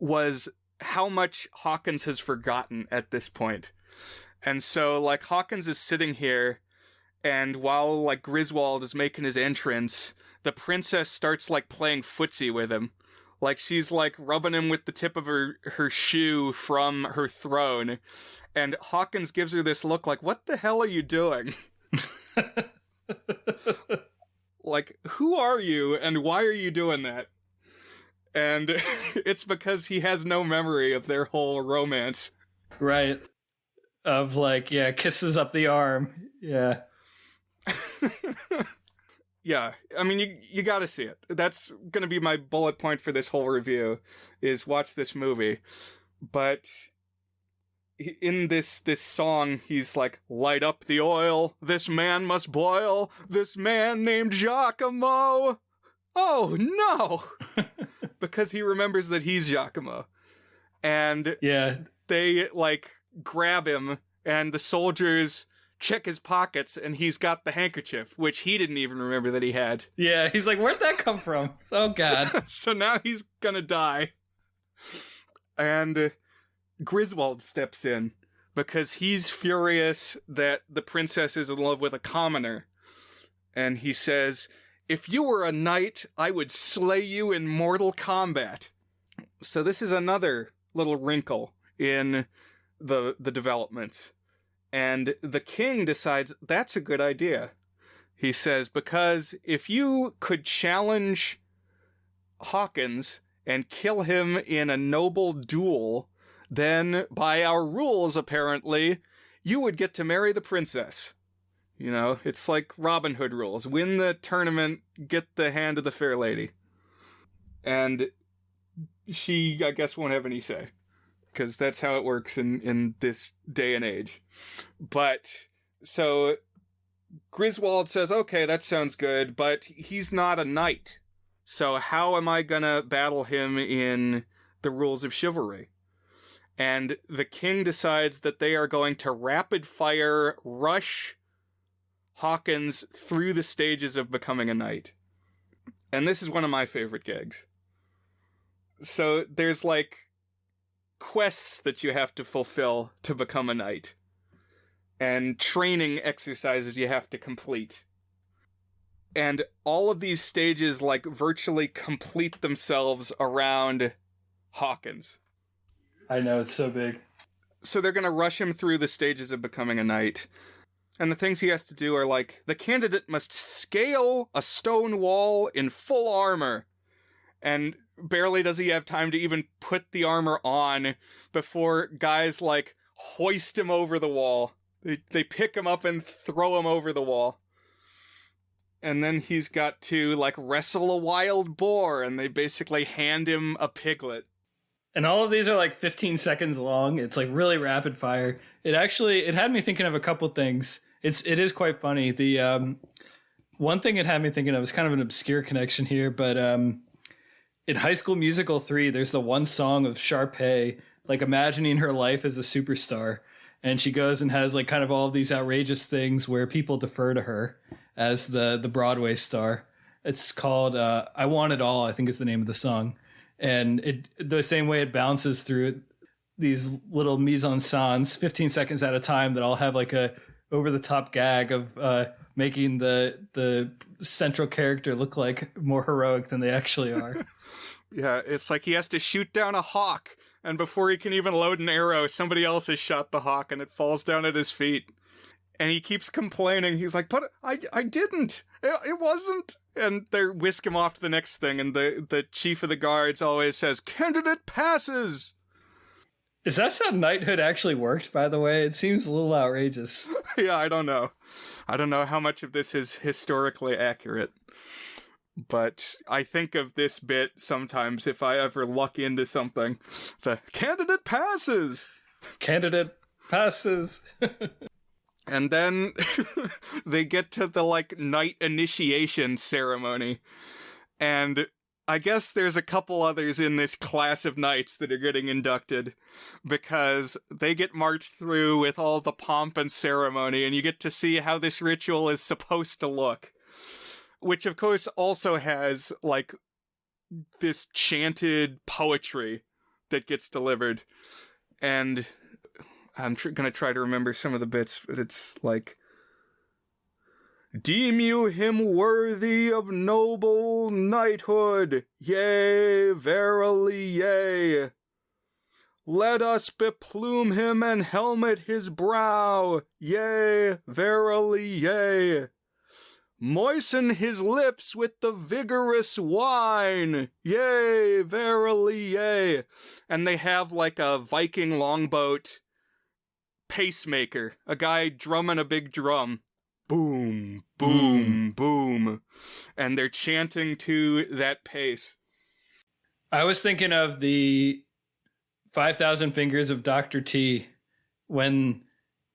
was how much Hawkins has forgotten at this point. And so, like, Hawkins is sitting here, and while, like, Griswold is making his entrance, the princess starts, like, playing footsie with him. Like, she's, like, rubbing him with the tip of her shoe from her throne. And Hawkins gives her this look like, what the hell are you doing? Like, who are you, and why are you doing that? And it's because he has no memory of their whole romance. Right. Of, like, yeah, kisses up the arm. Yeah. Yeah, I mean, you gotta see it. That's gonna be my bullet point for this whole review, is watch this movie. But in this song, he's like, "Light up the oil, this man must boil, this man named Giacomo." Oh, no! Because he remembers that he's Giacomo. And Yeah. they like grab him, and the soldiers check his pockets, and he's got the handkerchief, which he didn't even remember that he had. Yeah, he's like, where'd that come from? Oh, God. So now he's gonna die. And Griswold steps in because he's furious that the princess is in love with a commoner. And he says, "If you were a knight, I would slay you in mortal combat." So this is another little wrinkle in the development. And the king decides that's a good idea. He says, because if you could challenge Hawkins and kill him in a noble duel, then by our rules, apparently, you would get to marry the princess. You know, it's like Robin Hood rules. Win the tournament, get the hand of the fair lady. And she, I guess, won't have any say, because that's how it works in this day and age. But, so, Griswold says, okay, that sounds good, but he's not a knight. So how am I gonna battle him in the rules of chivalry? And the king decides that they are going to rapid fire rush Hawkins through the stages of becoming a knight. And this is one of my favorite gags. So there's like quests that you have to fulfill to become a knight, and training exercises you have to complete. And all of these stages like virtually complete themselves around Hawkins. I know, it's so big. So they're going to rush him through the stages of becoming a knight. And the things he has to do are like, the candidate must scale a stone wall in full armor. And barely does he have time to even put the armor on before guys like hoist him over the wall. They pick him up and throw him over the wall. And then he's got to like wrestle a wild boar, and they basically hand him a piglet. And all of these are like 15 seconds long. It's like really rapid fire. It had me thinking of a couple things. It is quite funny. The one thing it had me thinking of is kind of an obscure connection here, but in High School Musical 3, there's the one song of Sharpay, like imagining her life as a superstar. And she goes and has like kind of all of these outrageous things where people defer to her as the Broadway star. It's called I Want It All, I think is the name of the song. And the same way it bounces through these little mise-en-scènes, 15 seconds at a time, that all have like a over-the-top gag of making the central character look like more heroic than they actually are. Yeah, it's like he has to shoot down a hawk, and before he can even load an arrow, somebody else has shot the hawk, and it falls down at his feet. And he keeps complaining. He's like, but I didn't. It wasn't. And they whisk him off to the next thing, and the chief of the guards always says, "Candidate passes." Is that how knighthood actually worked, by the way? It seems a little outrageous. Yeah, I don't know. I don't know how much of this is historically accurate. But I think of this bit sometimes if I ever luck into something. The candidate passes! Candidate passes! And then they get to the, like, knight initiation ceremony. And I guess there's a couple others in this class of knights that are getting inducted, because they get marched through with all the pomp and ceremony, and you get to see how this ritual is supposed to look. Which, of course, also has, like, this chanted poetry that gets delivered. And I'm gonna try to remember some of the bits, but it's like, "Deem you him worthy of noble knighthood? Yea, verily, yea. Let us beplume him and helmet his brow. Yea, verily, yea. Moisten his lips with the vigorous wine. Yea, verily, yea." And they have like a Viking longboat pacemaker, a guy drumming a big drum. Boom, boom, boom. And they're chanting to that pace. I was thinking of the 5,000 Fingers of Dr. T, when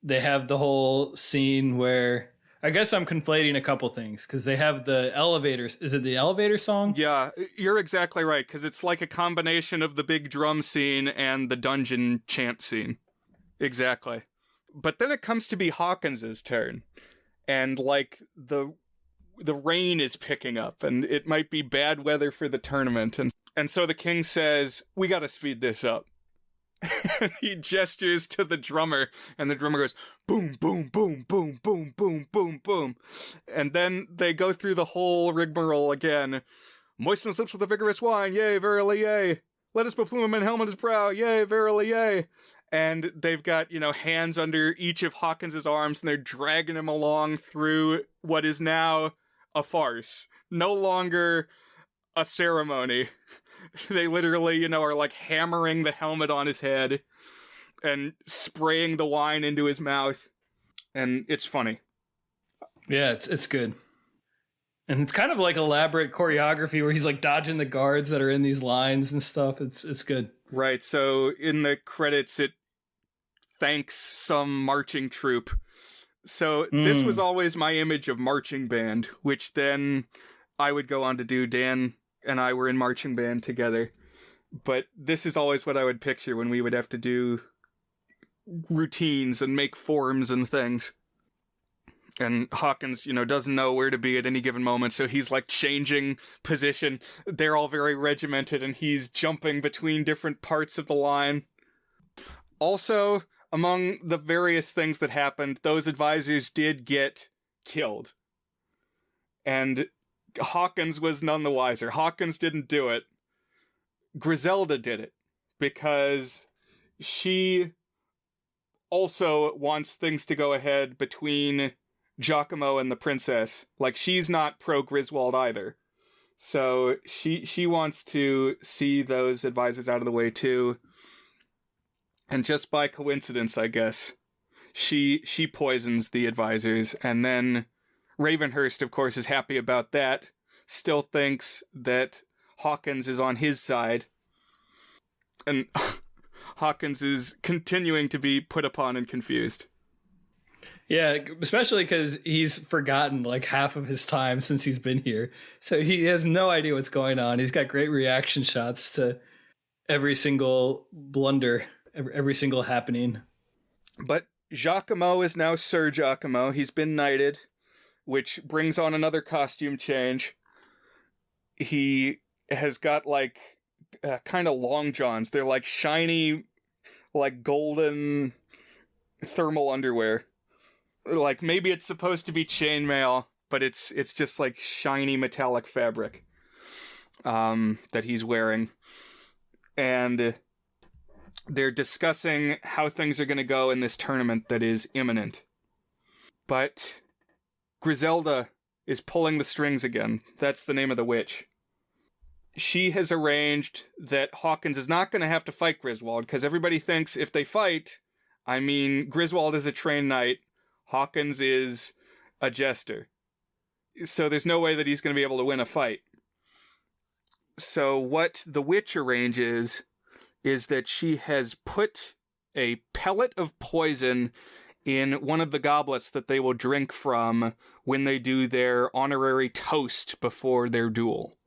they have the whole scene where I guess I'm conflating a couple things because they have the elevators. Is it the elevator song? Yeah, you're exactly right, because it's like a combination of the big drum scene and the dungeon chant scene. Exactly. But then it comes to be Hawkins's turn, and like the rain is picking up, and it might be bad weather for the tournament, and so the king says, "We got to speed this up." And he gestures to the drummer, and the drummer goes, boom, boom, boom, boom, boom, boom, boom, boom. And then they go through the whole rigmarole again. Moisten his lips with a vigorous wine, yea, verily, yea. Let us beplume him and helmet his brow, yea, verily, yea. And they've got, hands under each of Hawkins's arms, and they're dragging him along through what is now a farce. No longer a ceremony. They literally, are like hammering the helmet on his head and spraying the wine into his mouth. And it's funny. Yeah, it's good. And it's kind of like elaborate choreography where he's like dodging the guards that are in these lines and stuff. It's good. Right. So in the credits, it thanks some marching troupe. So this was always my image of marching band, which then I would go on to do. Dan and I were in marching band together. But this is always what I would picture when we would have to do routines and make forms and things. And Hawkins, doesn't know where to be at any given moment, so he's like changing position. They're all very regimented, and he's jumping between different parts of the line. Also, among the various things that happened, those advisors did get killed. And Hawkins was none the wiser. Hawkins didn't do it. Griselda did it, because she also wants things to go ahead between Giacomo and the princess. Like, she's not pro-Griswold either. So she wants to see those advisors out of the way too. And just by coincidence, I guess, she poisons the advisors, and then Ravenhurst, of course, is happy about that, still thinks that Hawkins is on his side, and Hawkins is continuing to be put upon and confused. Yeah, especially because he's forgotten like half of his time since he's been here. So he has no idea what's going on. He's got great reaction shots to every single blunder, every single happening. But Giacomo is now Sir Giacomo. He's been knighted, which brings on another costume change. He has got like kind of long johns. They're like shiny, like golden thermal underwear. Like maybe it's supposed to be chainmail, but it's just like shiny metallic fabric that he's wearing. And they're discussing how things are going to go in this tournament that is imminent. But Griselda is pulling the strings again. That's the name of the witch. She has arranged that Hawkins is not going to have to fight Griswold, because everybody thinks if they fight, Griswold is a trained knight, Hawkins is a jester. So there's no way that he's going to be able to win a fight. So what the witch arranges is that she has put a pellet of poison in one of the goblets that they will drink from when they do their honorary toast before their duel.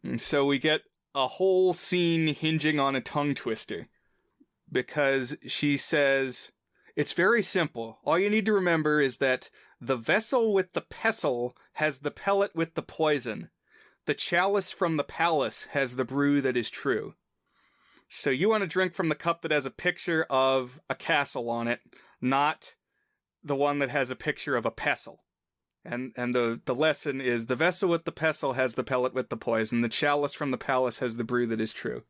And so we get a whole scene hinging on a tongue twister, because she says, it's very simple. All you need to remember is that the vessel with the pestle has the pellet with the poison. The chalice from the palace has the brew that is true. So you want to drink from the cup that has a picture of a castle on it, not the one that has a picture of a pestle. And the lesson is the vessel with the pestle has the pellet with the poison. The chalice from the palace has the brew that is true.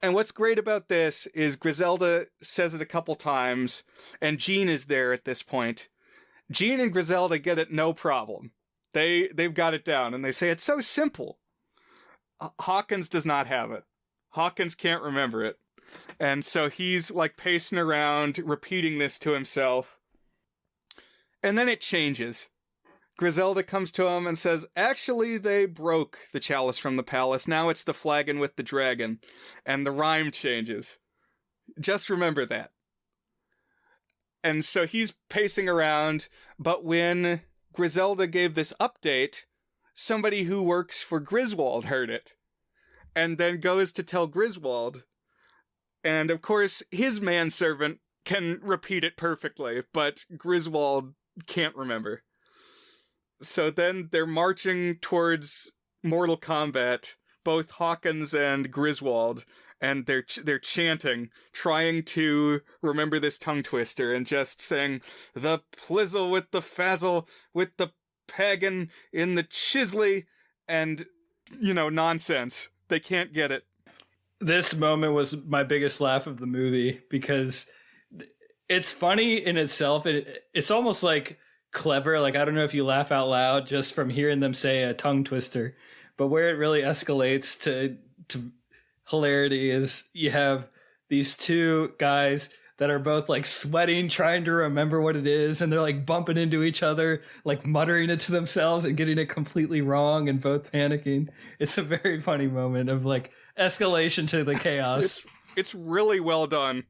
And what's great about this is Griselda says it a couple times, and Jean is there at this point. Jean and Griselda get it no problem. They've got it down, and they say it's so simple. Hawkins does not have it. Hawkins can't remember it. And so he's like pacing around, repeating this to himself. And then it changes. Griselda comes to him and says, actually, they broke the chalice from the palace. Now it's the flagon with the dragon. And the rhyme changes. Just remember that. And so he's pacing around, but when Griselda gave this update, somebody who works for Griswold heard it, and then goes to tell Griswold. And of course, his manservant can repeat it perfectly, but Griswold can't remember. So then they're marching towards mortal combat, both Hawkins and Griswold, and they're chanting, trying to remember this tongue twister, and just saying, the plizzle with the fazzle, with the pagan in the chisley, and, nonsense. They can't get it. This moment was my biggest laugh of the movie because it's funny in itself. It's almost like clever. Like, I don't know if you laugh out loud just from hearing them say a tongue twister, but where it really escalates to hilarity is you have these two guys that are both like sweating, trying to remember what it is, and they're like bumping into each other, like muttering it to themselves and getting it completely wrong and both panicking. It's a very funny moment of like escalation to the chaos. It's really well done.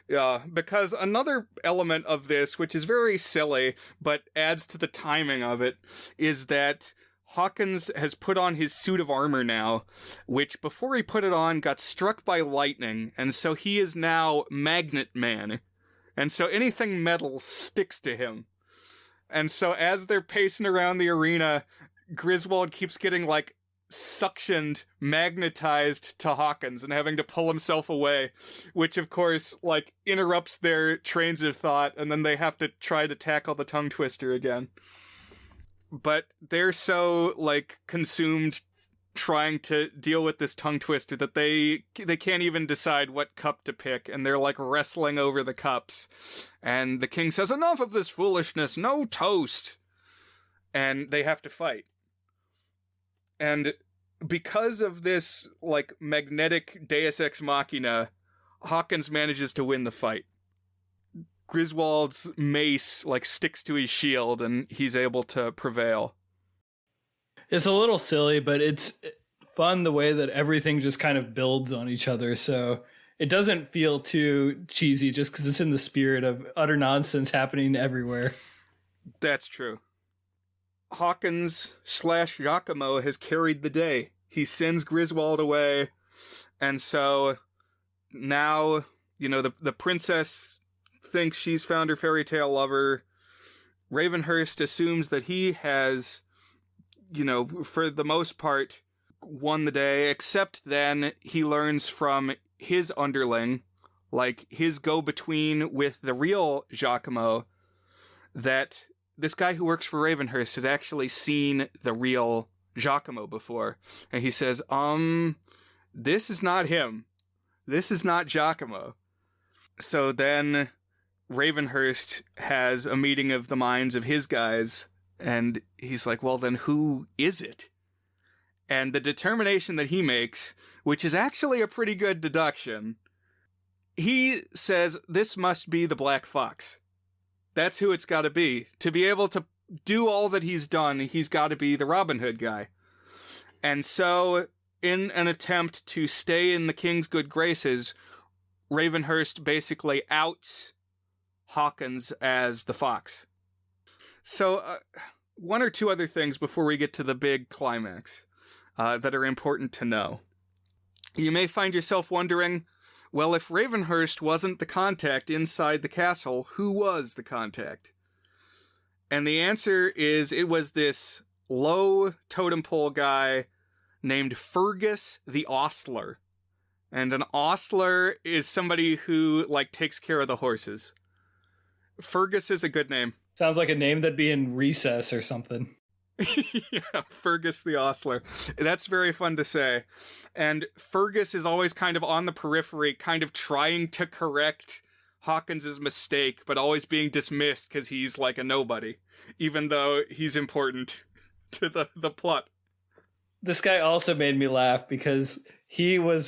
Yeah, because another element of this, which is very silly, but adds to the timing of it, is that Hawkins has put on his suit of armor now, which before he put it on got struck by lightning, and so he is now Magnet Man. And so anything metal sticks to him. And so as they're pacing around the arena, Griswold keeps getting like suctioned, magnetized to Hawkins and having to pull himself away, which of course like interrupts their trains of thought, and then they have to try to tackle the tongue twister again. But they're so like consumed trying to deal with this tongue twister that they can't even decide what cup to pick, and they're like wrestling over the cups. And the king says, "Enough of this foolishness, no toast." And they have to fight. And because of this like magnetic Deus Ex Machina, Hawkins manages to win the fight. Griswold's mace like sticks to his shield and he's able to prevail. It's a little silly, but it's fun the way that everything just kind of builds on each other. So it doesn't feel too cheesy just because it's in the spirit of utter nonsense happening everywhere. That's true. Hawkins/Giacomo has carried the day. He sends Griswold away. And so now, the princess thinks she's found her fairy tale lover. Ravenhurst assumes that he has, for the most part, won the day, except then he learns from his underling, like his go-between with the real Giacomo, that this guy who works for Ravenhurst has actually seen the real Giacomo before. And he says, this is not him. This is not Giacomo. So then Ravenhurst has a meeting of the minds of his guys, and he's like, well, then who is it? And the determination that he makes, which is actually a pretty good deduction, he says this must be the Black Fox. That's who it's got to be. To be able to do all that he's done, he's got to be the Robin Hood guy. And so, in an attempt to stay in the king's good graces, Ravenhurst basically outs Hawkins as the fox. So, one or two other things before we get to the big climax that are important to know. You may find yourself wondering, well, if Ravenhurst wasn't the contact inside the castle, who was the contact? And the answer is it was this low totem pole guy named Fergus the Ostler. And an ostler is somebody who, takes care of the horses. Fergus is a good name. Sounds like a name that'd be in Recess or something. Yeah, Fergus the Ostler. That's very fun to say. And Fergus is always kind of on the periphery, kind of trying to correct Hawkins's mistake, but always being dismissed because he's like a nobody, even though he's important to the plot. This guy also made me laugh because he would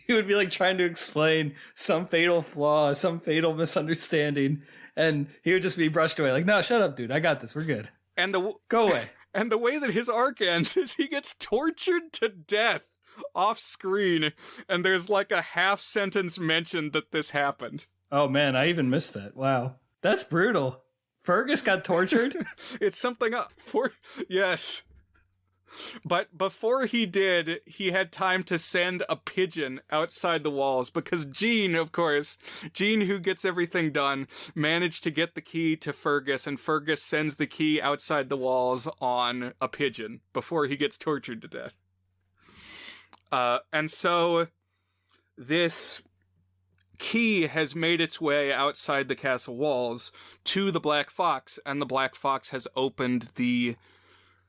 be like trying to explain some fatal flaw, some fatal misunderstanding, and he would just be brushed away like, no, shut up, dude. I got this. We're good. And go away. And the way that his arc ends is he gets tortured to death off screen, and there's like a half sentence mentioned that this happened. Oh man, I even missed that. Wow. That's brutal. Fergus got tortured? It's something up for, yes. But before he did, he had time to send a pigeon outside the walls because Jean, of course, Jean, who gets everything done, managed to get the key to Fergus, and Fergus sends the key outside the walls on a pigeon before he gets tortured to death. And so this key has made its way outside the castle walls to the Black Fox, and the Black Fox has opened the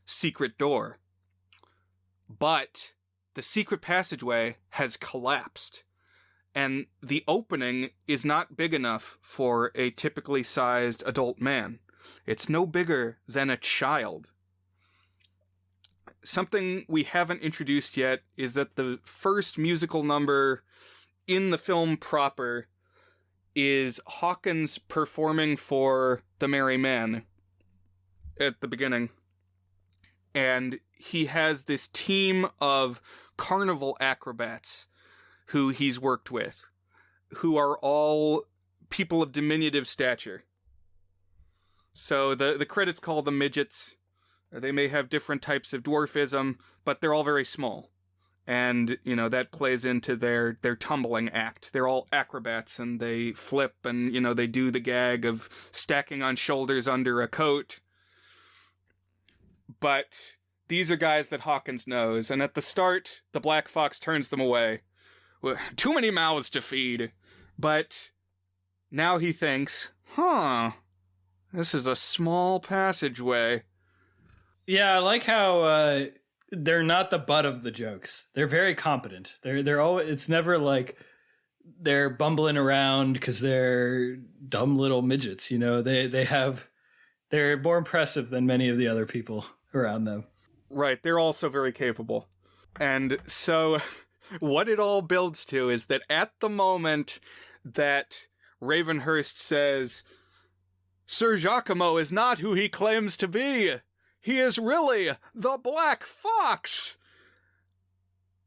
secret door. But the secret passageway has collapsed, and the opening is not big enough for a typically sized adult man. It's no bigger than a child. Something we haven't introduced yet is that the first musical number in the film proper is Hawkins performing for the Merry Man at the beginning. And he has this team of carnival acrobats who he's worked with, who are all people of diminutive stature. So the credits call them midgets. They may have different types of dwarfism, but they're all very small. And, you know, that plays into their tumbling act. They're all acrobats, and they flip, and, you know, they do the gag of stacking on shoulders under a coat. But these are guys that Hawkins knows, and at the start, the Black Fox turns them away. Too many mouths to feed. But now he thinks, this is a small passageway. Yeah, I like how they're not the butt of the jokes. They're very competent. They're always, it's never like they're bumbling around because they're dumb little midgets. You know, they're more impressive than many of the other people around them. Right, they're also very capable. And so what it all builds to is that at the moment that Ravenhurst says, Sir Giacomo is not who he claims to be. He is really the Black Fox.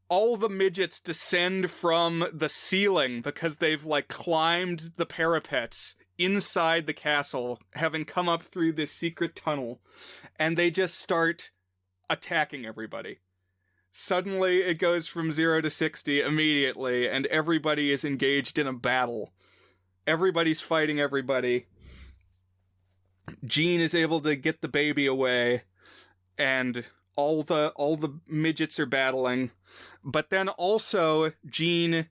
All the midgets descend from the ceiling because they've like climbed the parapets inside the castle, having come up through this secret tunnel, and they just start attacking everybody. Suddenly it goes from 0 to 60 immediately, and everybody is engaged in a battle. Everybody's fighting everybody. Jean is able to get the baby away, and all the midgets are battling. But then also Jean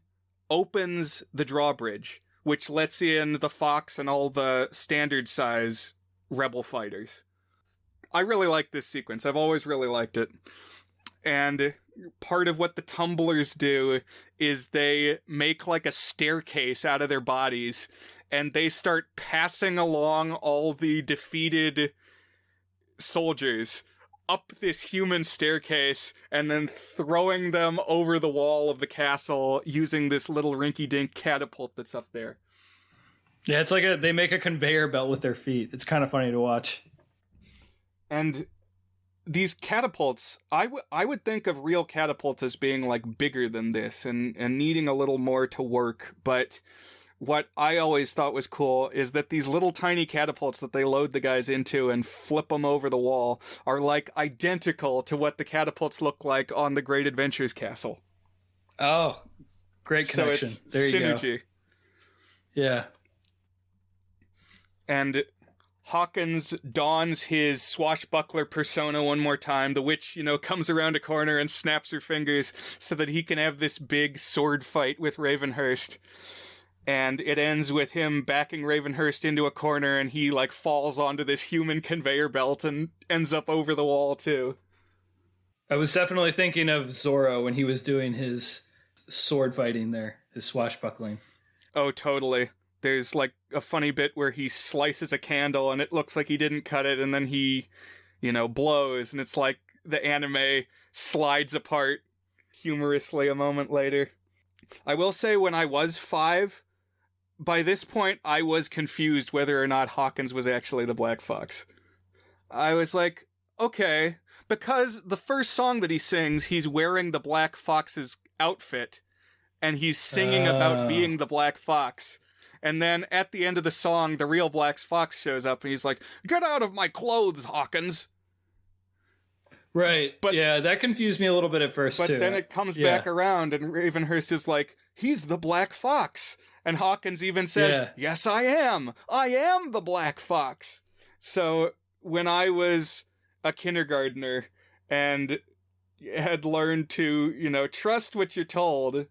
opens the drawbridge, which lets in the fox and all the standard size rebel fighters. I really like this sequence. I've always really liked it. And part of what the tumblers do is they make like a staircase out of their bodies, and they start passing along all the defeated soldiers up this human staircase and then throwing them over the wall of the castle using this little rinky-dink catapult that's up there. Yeah, it's like they make a conveyor belt with their feet. It's kind of funny to watch. And these catapults, I would think of real catapults as being like bigger than this and needing a little more to work, but what I always thought was cool is that these little tiny catapults that they load the guys into and flip them over the wall are like identical to what the catapults look like on the Great Adventures Castle. Oh, great connection. So it's there you synergy. Go. Yeah. And Hawkins dons his swashbuckler persona one more time. The witch, comes around a corner and snaps her fingers so that he can have this big sword fight with Ravenhurst. And it ends with him backing Ravenhurst into a corner, and he falls onto this human conveyor belt and ends up over the wall too. I was definitely thinking of Zorro when he was doing his sword fighting there, his swashbuckling. Oh, totally. There's a funny bit where he slices a candle and it looks like he didn't cut it, and then he, blows, and it's like the anime slides apart humorously a moment later. I will say, when I was 5, by this point I was confused whether or not Hawkins was actually the Black Fox. I was like, okay, because the first song that he sings, he's wearing the Black Fox's outfit, and he's singing about being the Black Fox. And then at the end of the song, the real Black Fox shows up, and he's like, "Get out of my clothes, Hawkins!" Right. But yeah, that confused me a little bit at first, but too. But then it comes back around, and Ravenhurst is like, "He's the Black Fox." And Hawkins even says, "Yes, I am. I am the Black Fox." So when I was a kindergartner and had learned to, trust what you're told,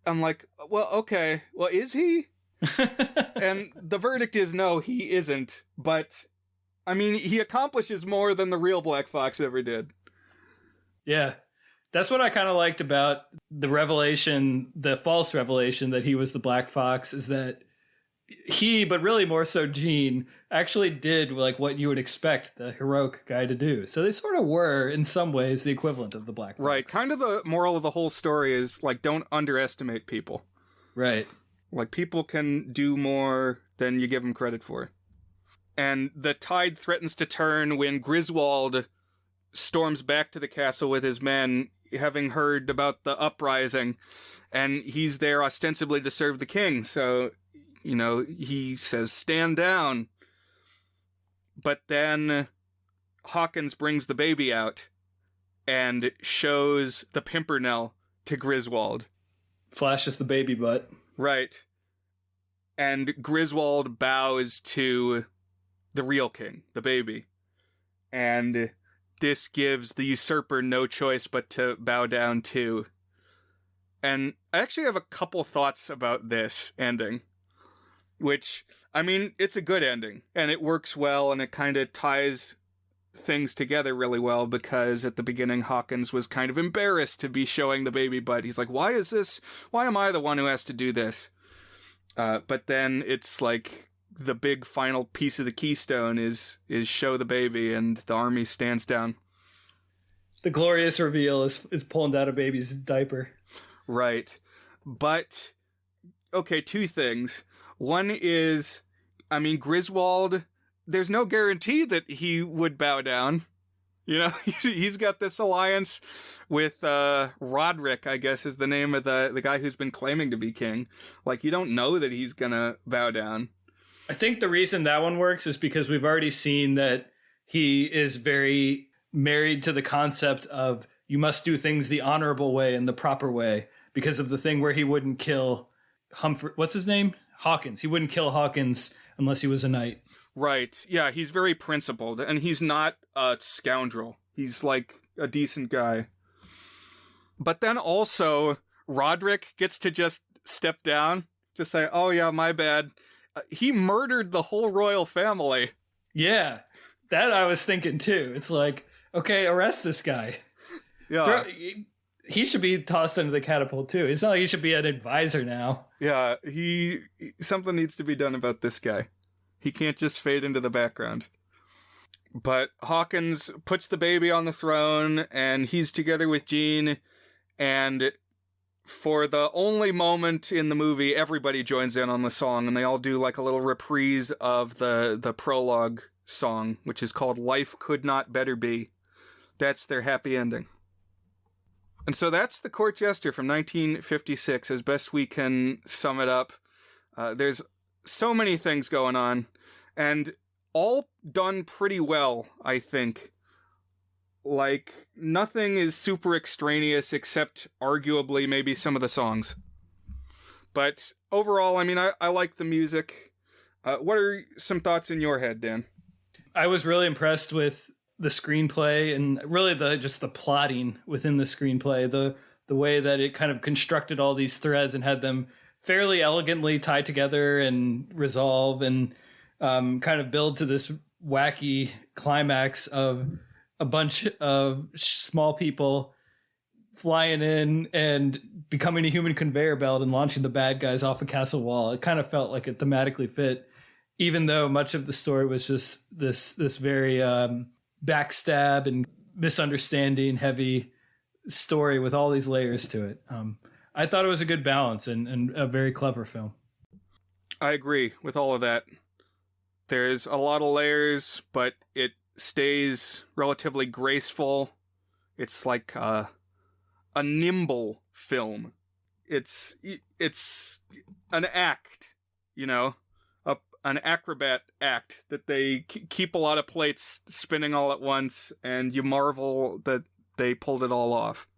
I'm like, well, okay. Well, is he? And the verdict is no, he isn't. But, I mean, he accomplishes more than the real Black Fox ever did. Yeah. That's what I kind of liked about the revelation, the false revelation that he was the Black Fox, is that he, but really more so Gene, actually did like what you would expect the heroic guy to do. So they sort of were, in some ways, the equivalent of the Black Fox. Right. Kind of the moral of the whole story is, like, don't underestimate people. Right. Like, people can do more than you give them credit for. And the tide threatens to turn when Griswold storms back to the castle with his men, having heard about the uprising, and he's there ostensibly to serve the king. So, he says, "Stand down." But then Hawkins brings the baby out and shows the Pimpernel to Griswold. Flashes the baby butt. Right. And Griswold bows to the real king, the baby. And this gives the usurper no choice but to bow down too. And I actually have a couple thoughts about this ending. Which, I mean, it's a good ending, and it works well, and it kind of ties things together really well, because at the beginning, Hawkins was kind of embarrassed to be showing the baby butt. He's like, why am I the one who has to do this? But then it's like the big final piece of the keystone is show the baby, and the army stands down. The glorious reveal is pulling down a baby's diaper. Right. But, okay, two things. One is, I mean, Griswold, there's no guarantee that he would bow down. He's got this alliance with Roderick, I guess is the name of the guy who's been claiming to be king. Like, you don't know that he's gonna bow down. I think the reason that one works is because we've already seen that he is very married to the concept of you must do things the honorable way and the proper way, because of the thing where he wouldn't kill Humphrey. What's his name? Hawkins. He wouldn't kill Hawkins unless he was a knight. Right. Yeah, he's very principled, and he's not a scoundrel. He's like a decent guy. But then also, Roderick gets to just step down, just say, "Oh yeah, my bad." He murdered the whole royal family. Yeah, that I was thinking too. It's like, okay, arrest this guy. Yeah. He should be tossed into the catapult too. It's not like he should be an advisor now. Yeah, something needs to be done about this guy. He can't just fade into the background. But Hawkins puts the baby on the throne, and he's together with Gene, and for the only moment in the movie, everybody joins in on the song, and they all do like a little reprise of the prologue song, which is called "Life Could Not Better Be." That's their happy ending. And so that's the Court Jester from 1956, as best we can sum it up. There's so many things going on, and all done pretty well, I think. Like, nothing is super extraneous except arguably maybe some of the songs. But overall, I mean, I like the music. What are some thoughts in your head, Dan? I was really impressed with the screenplay and really just the plotting within the screenplay, the way that it kind of constructed all these threads and had them fairly elegantly tied together and resolve and kind of build to this wacky climax of a bunch of small people flying in and becoming a human conveyor belt and launching the bad guys off a castle wall. It kind of felt like it thematically fit, even though much of the story was just this very backstab and misunderstanding heavy story with all these layers to it. I thought it was a good balance and a very clever film. I agree with all of that. There's a lot of layers, but it stays relatively graceful. It's like a nimble film. It's an act, you know, an acrobat act that they keep a lot of plates spinning all at once, and you marvel that they pulled it all off.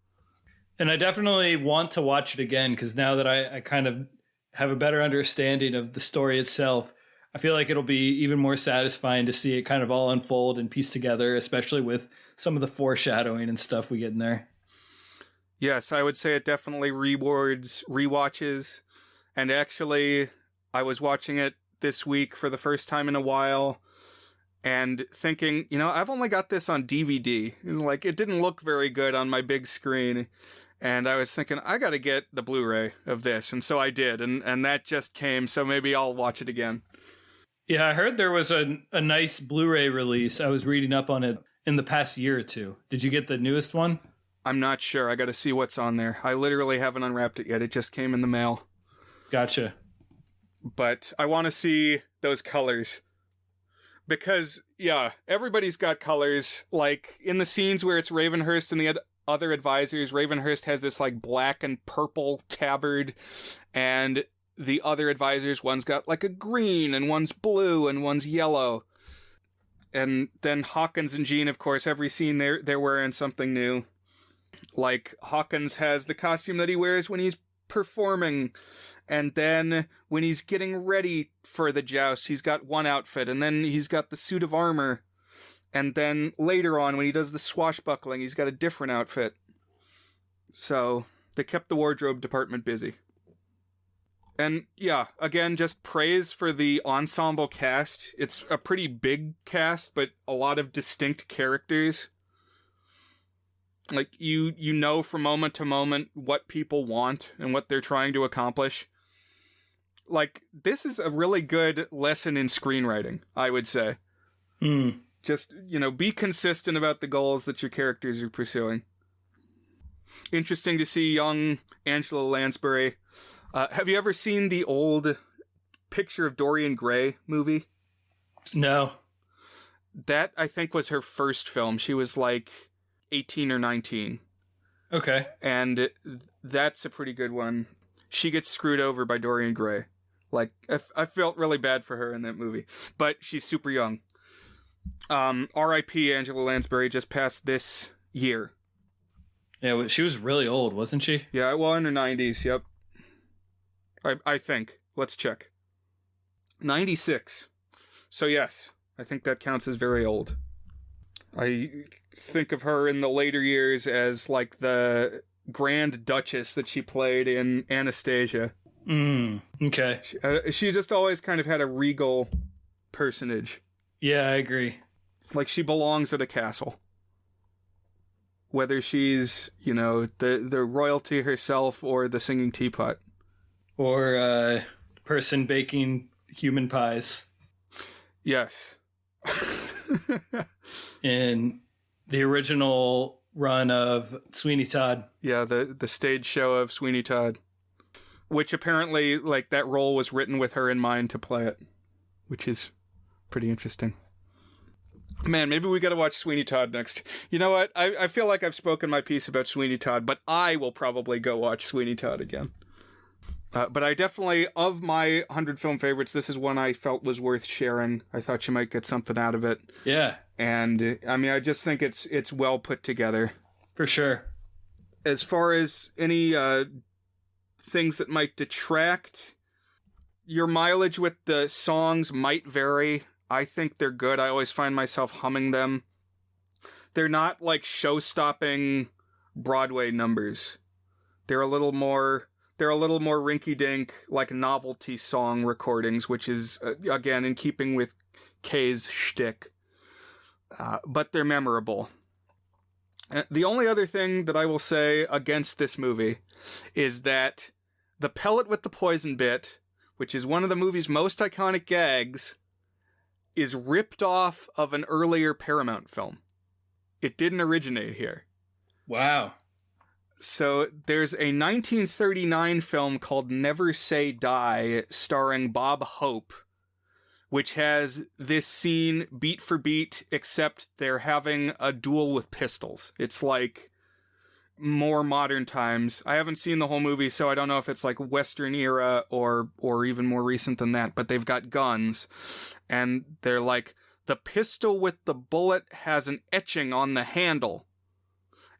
And I definitely want to watch it again, because now that I kind of have a better understanding of the story itself, I feel like it'll be even more satisfying to see it kind of all unfold and piece together, especially with some of the foreshadowing and stuff we get in there. Yes, I would say it definitely rewards rewatches. And actually, I was watching it this week for the first time in a while and thinking, I've only got this on DVD. Like, it didn't look very good on my big screen. And I was thinking, I got to get the Blu-ray of this. And so I did. And that just came. So maybe I'll watch it again. Yeah, I heard there was a nice Blu-ray release. I was reading up on it in the past year or two. Did you get the newest one? I'm not sure. I got to see what's on there. I literally haven't unwrapped it yet. It just came in the mail. Gotcha. But I want to see those colors. Because, yeah, everybody's got colors. Like, in the scenes where it's Ravenhurst and the other advisors, Ravenhurst has this, like, black and purple tabard. And the other advisors, one's got, like, a green, and one's blue, and one's yellow. And then Hawkins and Jean, of course, every scene they're wearing something new. Like, Hawkins has the costume that he wears when he's performing, and then when he's getting ready for the joust, he's got one outfit, and then he's got the suit of armor, and then later on when he does the swashbuckling, he's got a different outfit. So they kept the wardrobe department busy. And yeah, again, just praise for the ensemble cast. It's a pretty big cast, but a lot of distinct characters. Like, you know from moment to moment what people want and what they're trying to accomplish. Like, this is a really good lesson in screenwriting, I would say. Just, be consistent about the goals that your characters are pursuing. Interesting to see young Angela Lansbury. Have you ever seen the old Picture of Dorian Gray movie? No. That, I think, was her first film. She was like 18 or 19. Okay. And that's a pretty good one. She gets screwed over by Dorian Gray. Like, I felt really bad for her in that movie. But she's super young. R.I.P. Angela Lansbury just passed this year. Yeah, she was really old, wasn't she? Yeah, well, in her 90s, yep. I think. Let's check. 96. So yes, I think that counts as very old. I think of her in the later years as like the Grand Duchess that she played in Anastasia. Okay. She just always kind of had a regal personage. Yeah, I agree. Like, she belongs at a castle. Whether she's, the royalty herself or the singing teapot. Or a person baking human pies. Yes. In the original run of Sweeney Todd. Yeah, the stage show of Sweeney Todd. Which apparently, like, that role was written with her in mind to play it. Which is pretty interesting. Man, maybe we gotta watch Sweeney Todd next. You know what? I feel like I've spoken my piece about Sweeney Todd, but I will probably go watch Sweeney Todd again. But I definitely, of my 100 film favorites, this is one I felt was worth sharing. I thought you might get something out of it. Yeah. And, I mean, I just think it's well put together. For sure. As far as any things that might detract, your mileage with the songs might vary. I think they're good. I always find myself humming them. They're not like show-stopping Broadway numbers. They're a little more rinky-dink, like novelty song recordings, which is, again, in keeping with Kay's shtick. But they're memorable. The only other thing that I will say against this movie is that the pellet with the poison bit, which is one of the movie's most iconic gags, is ripped off of an earlier Paramount film. It didn't originate here. Wow. So there's a 1939 film called Never Say Die, starring Bob Hope, which has this scene beat for beat, except they're having a duel with pistols. It's like more modern times. I haven't seen the whole movie, so I don't know if it's like Western era or even more recent than that, but they've got guns, and they're like, the pistol with the bullet has an etching on the handle,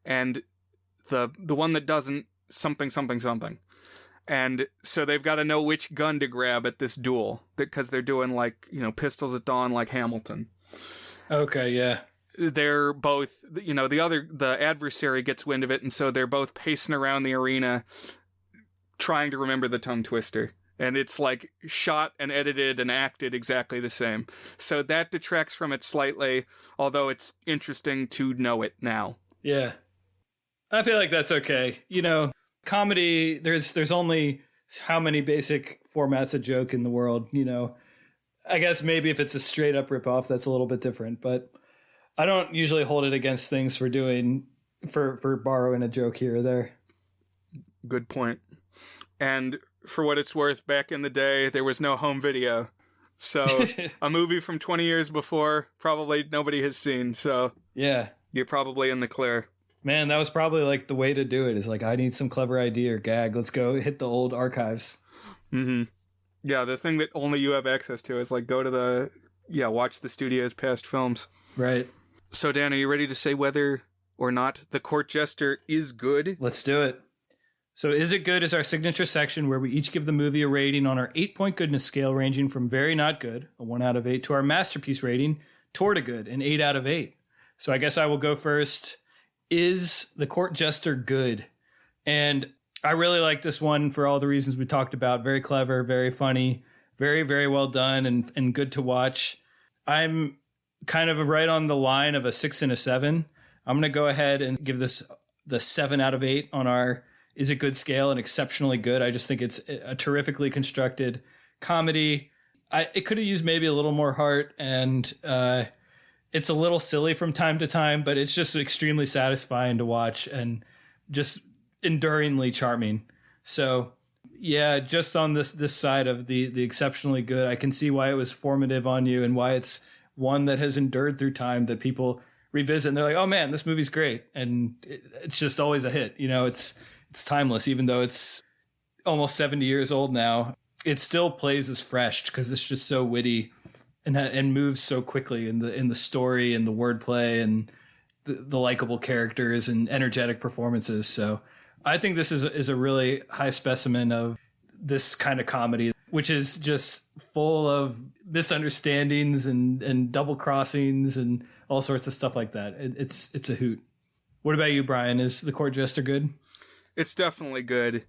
and the one that doesn't, something, something, something. And so they've got to know which gun to grab at this duel, because they're doing like, Pistols at Dawn like Hamilton. Okay, yeah. They're both, the adversary gets wind of it, and so they're both pacing around the arena trying to remember the tongue twister. And it's like shot and edited and acted exactly the same. So that detracts from it slightly, although it's interesting to know it now. Yeah. I feel like that's okay. Comedy, there's only how many basic formats of joke in the world, I guess maybe if it's a straight up ripoff, that's a little bit different, but I don't usually hold it against things for borrowing a joke here or there. Good point. And for what it's worth, back in the day, there was no home video. So a movie from 20 years before, probably nobody has seen. So yeah, you're probably in the clear. Man, that was probably like the way to do it, is like, I need some clever idea or gag. Let's go hit the old archives. Mm-hmm. Yeah, the thing that only you have access to is like go to watch the studio's past films. Right. So Dan, are you ready to say whether or not The Court Jester is good? Let's do it. So Is It Good is our signature section where we each give the movie a rating on our 8-point goodness scale, ranging from very not good, a 1 out of 8, to our masterpiece rating, toward a good, an 8 out of 8. So I guess I will go first. Is The Court Jester good? And I really like this one for all the reasons we talked about. Very clever, very funny, very, very well done, and good to watch. I'm kind of right on the line of a 6 and a 7. I'm going to go ahead and give this the 7 out of 8 on our Is It Good scale, and exceptionally good. I just think it's a terrifically constructed comedy. It could have used maybe a little more heart, and it's a little silly from time to time, but it's just extremely satisfying to watch and just enduringly charming. So yeah, just on this side of the exceptionally good, I can see why it was formative on you and why it's one that has endured through time, that people revisit and they're like, oh man, this movie's great. And it's just always a hit. It's timeless, even though it's almost 70 years old now. It still plays as fresh because it's just so witty and moves so quickly in the story and the wordplay and the likable characters and energetic performances. So I think this is a really high specimen of this kind of comedy, which is just full of misunderstandings and double crossings and all sorts of stuff like that. It's a hoot. What about you, Brian? Is The Court Jester good? It's definitely good.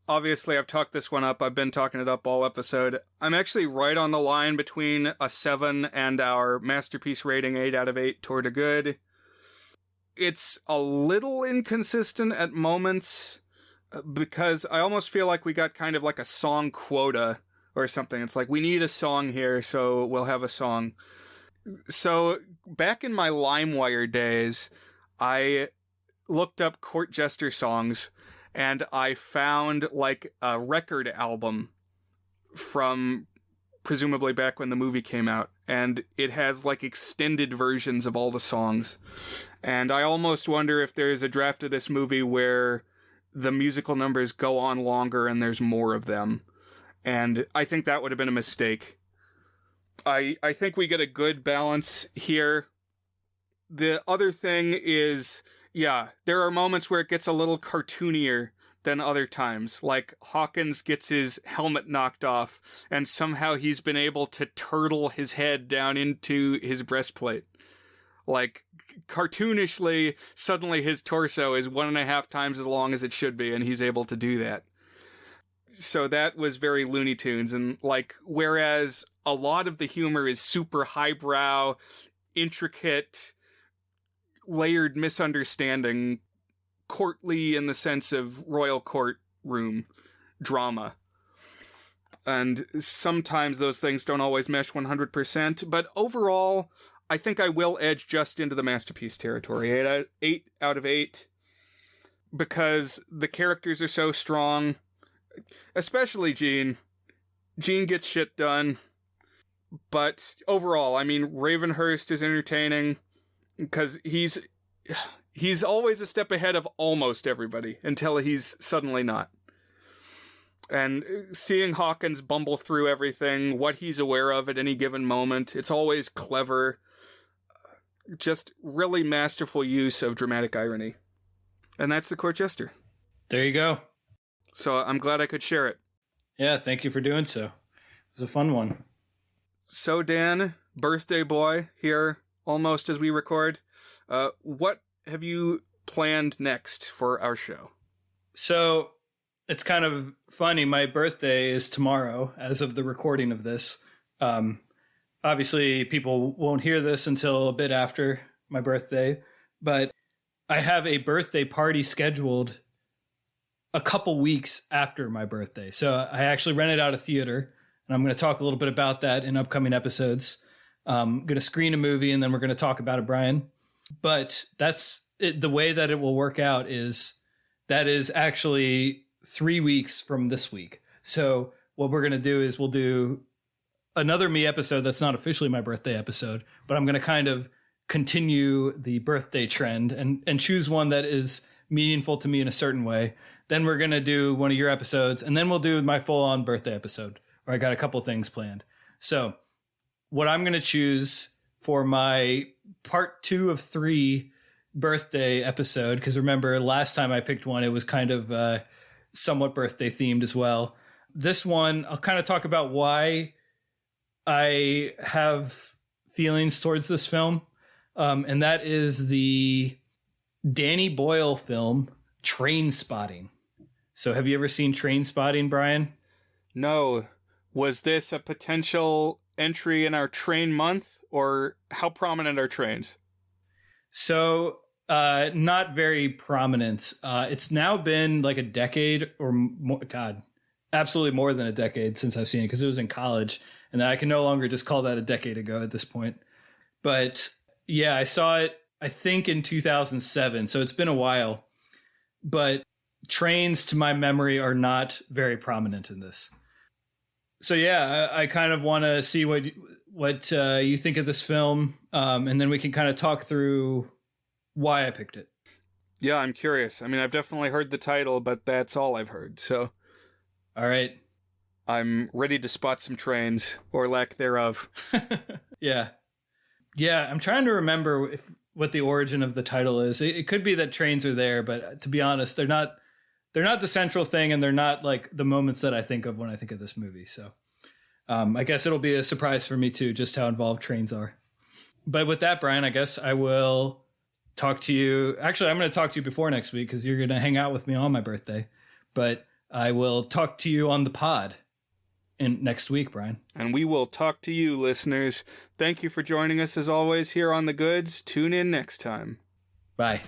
Obviously, I've talked this one up. I've been talking it up all episode. I'm actually right on the line between a 7 and our masterpiece rating, 8 out of 8, toward a good. It's a little inconsistent at moments because I almost feel like we got kind of like a song quota or something. It's like, we need a song here, so we'll have a song. So back in my LimeWire days, I looked up Court Jester songs, and I found like a record album from presumably back when the movie came out, and it has like extended versions of all the songs. And I almost wonder if there's a draft of this movie where the musical numbers go on longer and there's more of them. And I think that would have been a mistake. I think we get a good balance here. The other thing is, yeah, there are moments where it gets a little cartoonier than other times. Like Hawkins gets his helmet knocked off and somehow he's been able to turtle his head down into his breastplate. Like, cartoonishly, suddenly his torso is 1.5 times as long as it should be, and he's able to do that. So that was very Looney Tunes, and like, whereas a lot of the humor is super highbrow, intricate, layered misunderstanding, courtly in the sense of royal courtroom drama. And sometimes those things don't always mesh 100%, but overall, I think I will edge just into the masterpiece territory. 8 out of 8, because the characters are so strong, especially Gene. Gene gets shit done, But overall, I mean, Ravenhurst is entertaining because he's always a step ahead of almost everybody until he's suddenly not. And seeing Hawkins bumble through everything, what he's aware of at any given moment, it's always clever. Just really masterful use of dramatic irony. And that's the Court Jester. There you go. So I'm glad I could share it. Yeah, thank you for doing so. It was a fun one. So Dan, birthday boy, here almost as we record, what have you planned next for our show? So it's kind of funny. My birthday is tomorrow as of the recording of this. Obviously, people won't hear this until a bit after my birthday, but I have a birthday party scheduled a couple weeks after my birthday. So I actually rented out a theater, and I'm going to talk a little bit about that in upcoming episodes. I'm going to screen a movie, and then we're going to talk about it, Brian. But that's it. The way that it will work out is that is actually 3 weeks from this week. So what we're going to do is we'll do another me episode that's not officially my birthday episode, but I'm going to kind of continue the birthday trend and choose one that is meaningful to me in a certain way. Then we're going to do one of your episodes, and then we'll do my full-on birthday episode, where I got a couple things planned. So what I'm going to choose for my part 2 of 3 birthday episode, because remember, last time I picked one, it was kind of somewhat birthday themed as well. This one, I'll kind of talk about why I have feelings towards this film, and that is the Danny Boyle film, Train Spotting. So have you ever seen Train Spotting, Brian? No. Was this a potential entry in our train month, or how prominent are trains? So not very prominent. It's now been like a decade or more, absolutely more than a decade since I've seen it, because it was in college, and I can no longer just call that a decade ago at this point. But yeah, I saw it, I think, in 2007, so it's been a while. But trains, to my memory, are not very prominent in this. So yeah, I kind of want to see what you think of this film, and then we can kind of talk through why I picked it. Yeah, I'm curious. I mean, I've definitely heard the title, but that's all I've heard. So, all right, I'm ready to spot some trains, or lack thereof. Yeah. I'm trying to remember what the origin of the title is. It could be that trains are there, but to be honest, they're not the central thing, and they're not like the moments that I think of when I think of this movie. So I guess it'll be a surprise for me too, just how involved trains are. But with that, Brian, I guess I will talk to you. Actually, I'm going to talk to you before next week, because you're going to hang out with me on my birthday. But I will talk to you on the pod next week, Brian. And we will talk to you, listeners. Thank you for joining us as always here on The Goods. Tune in next time. Bye.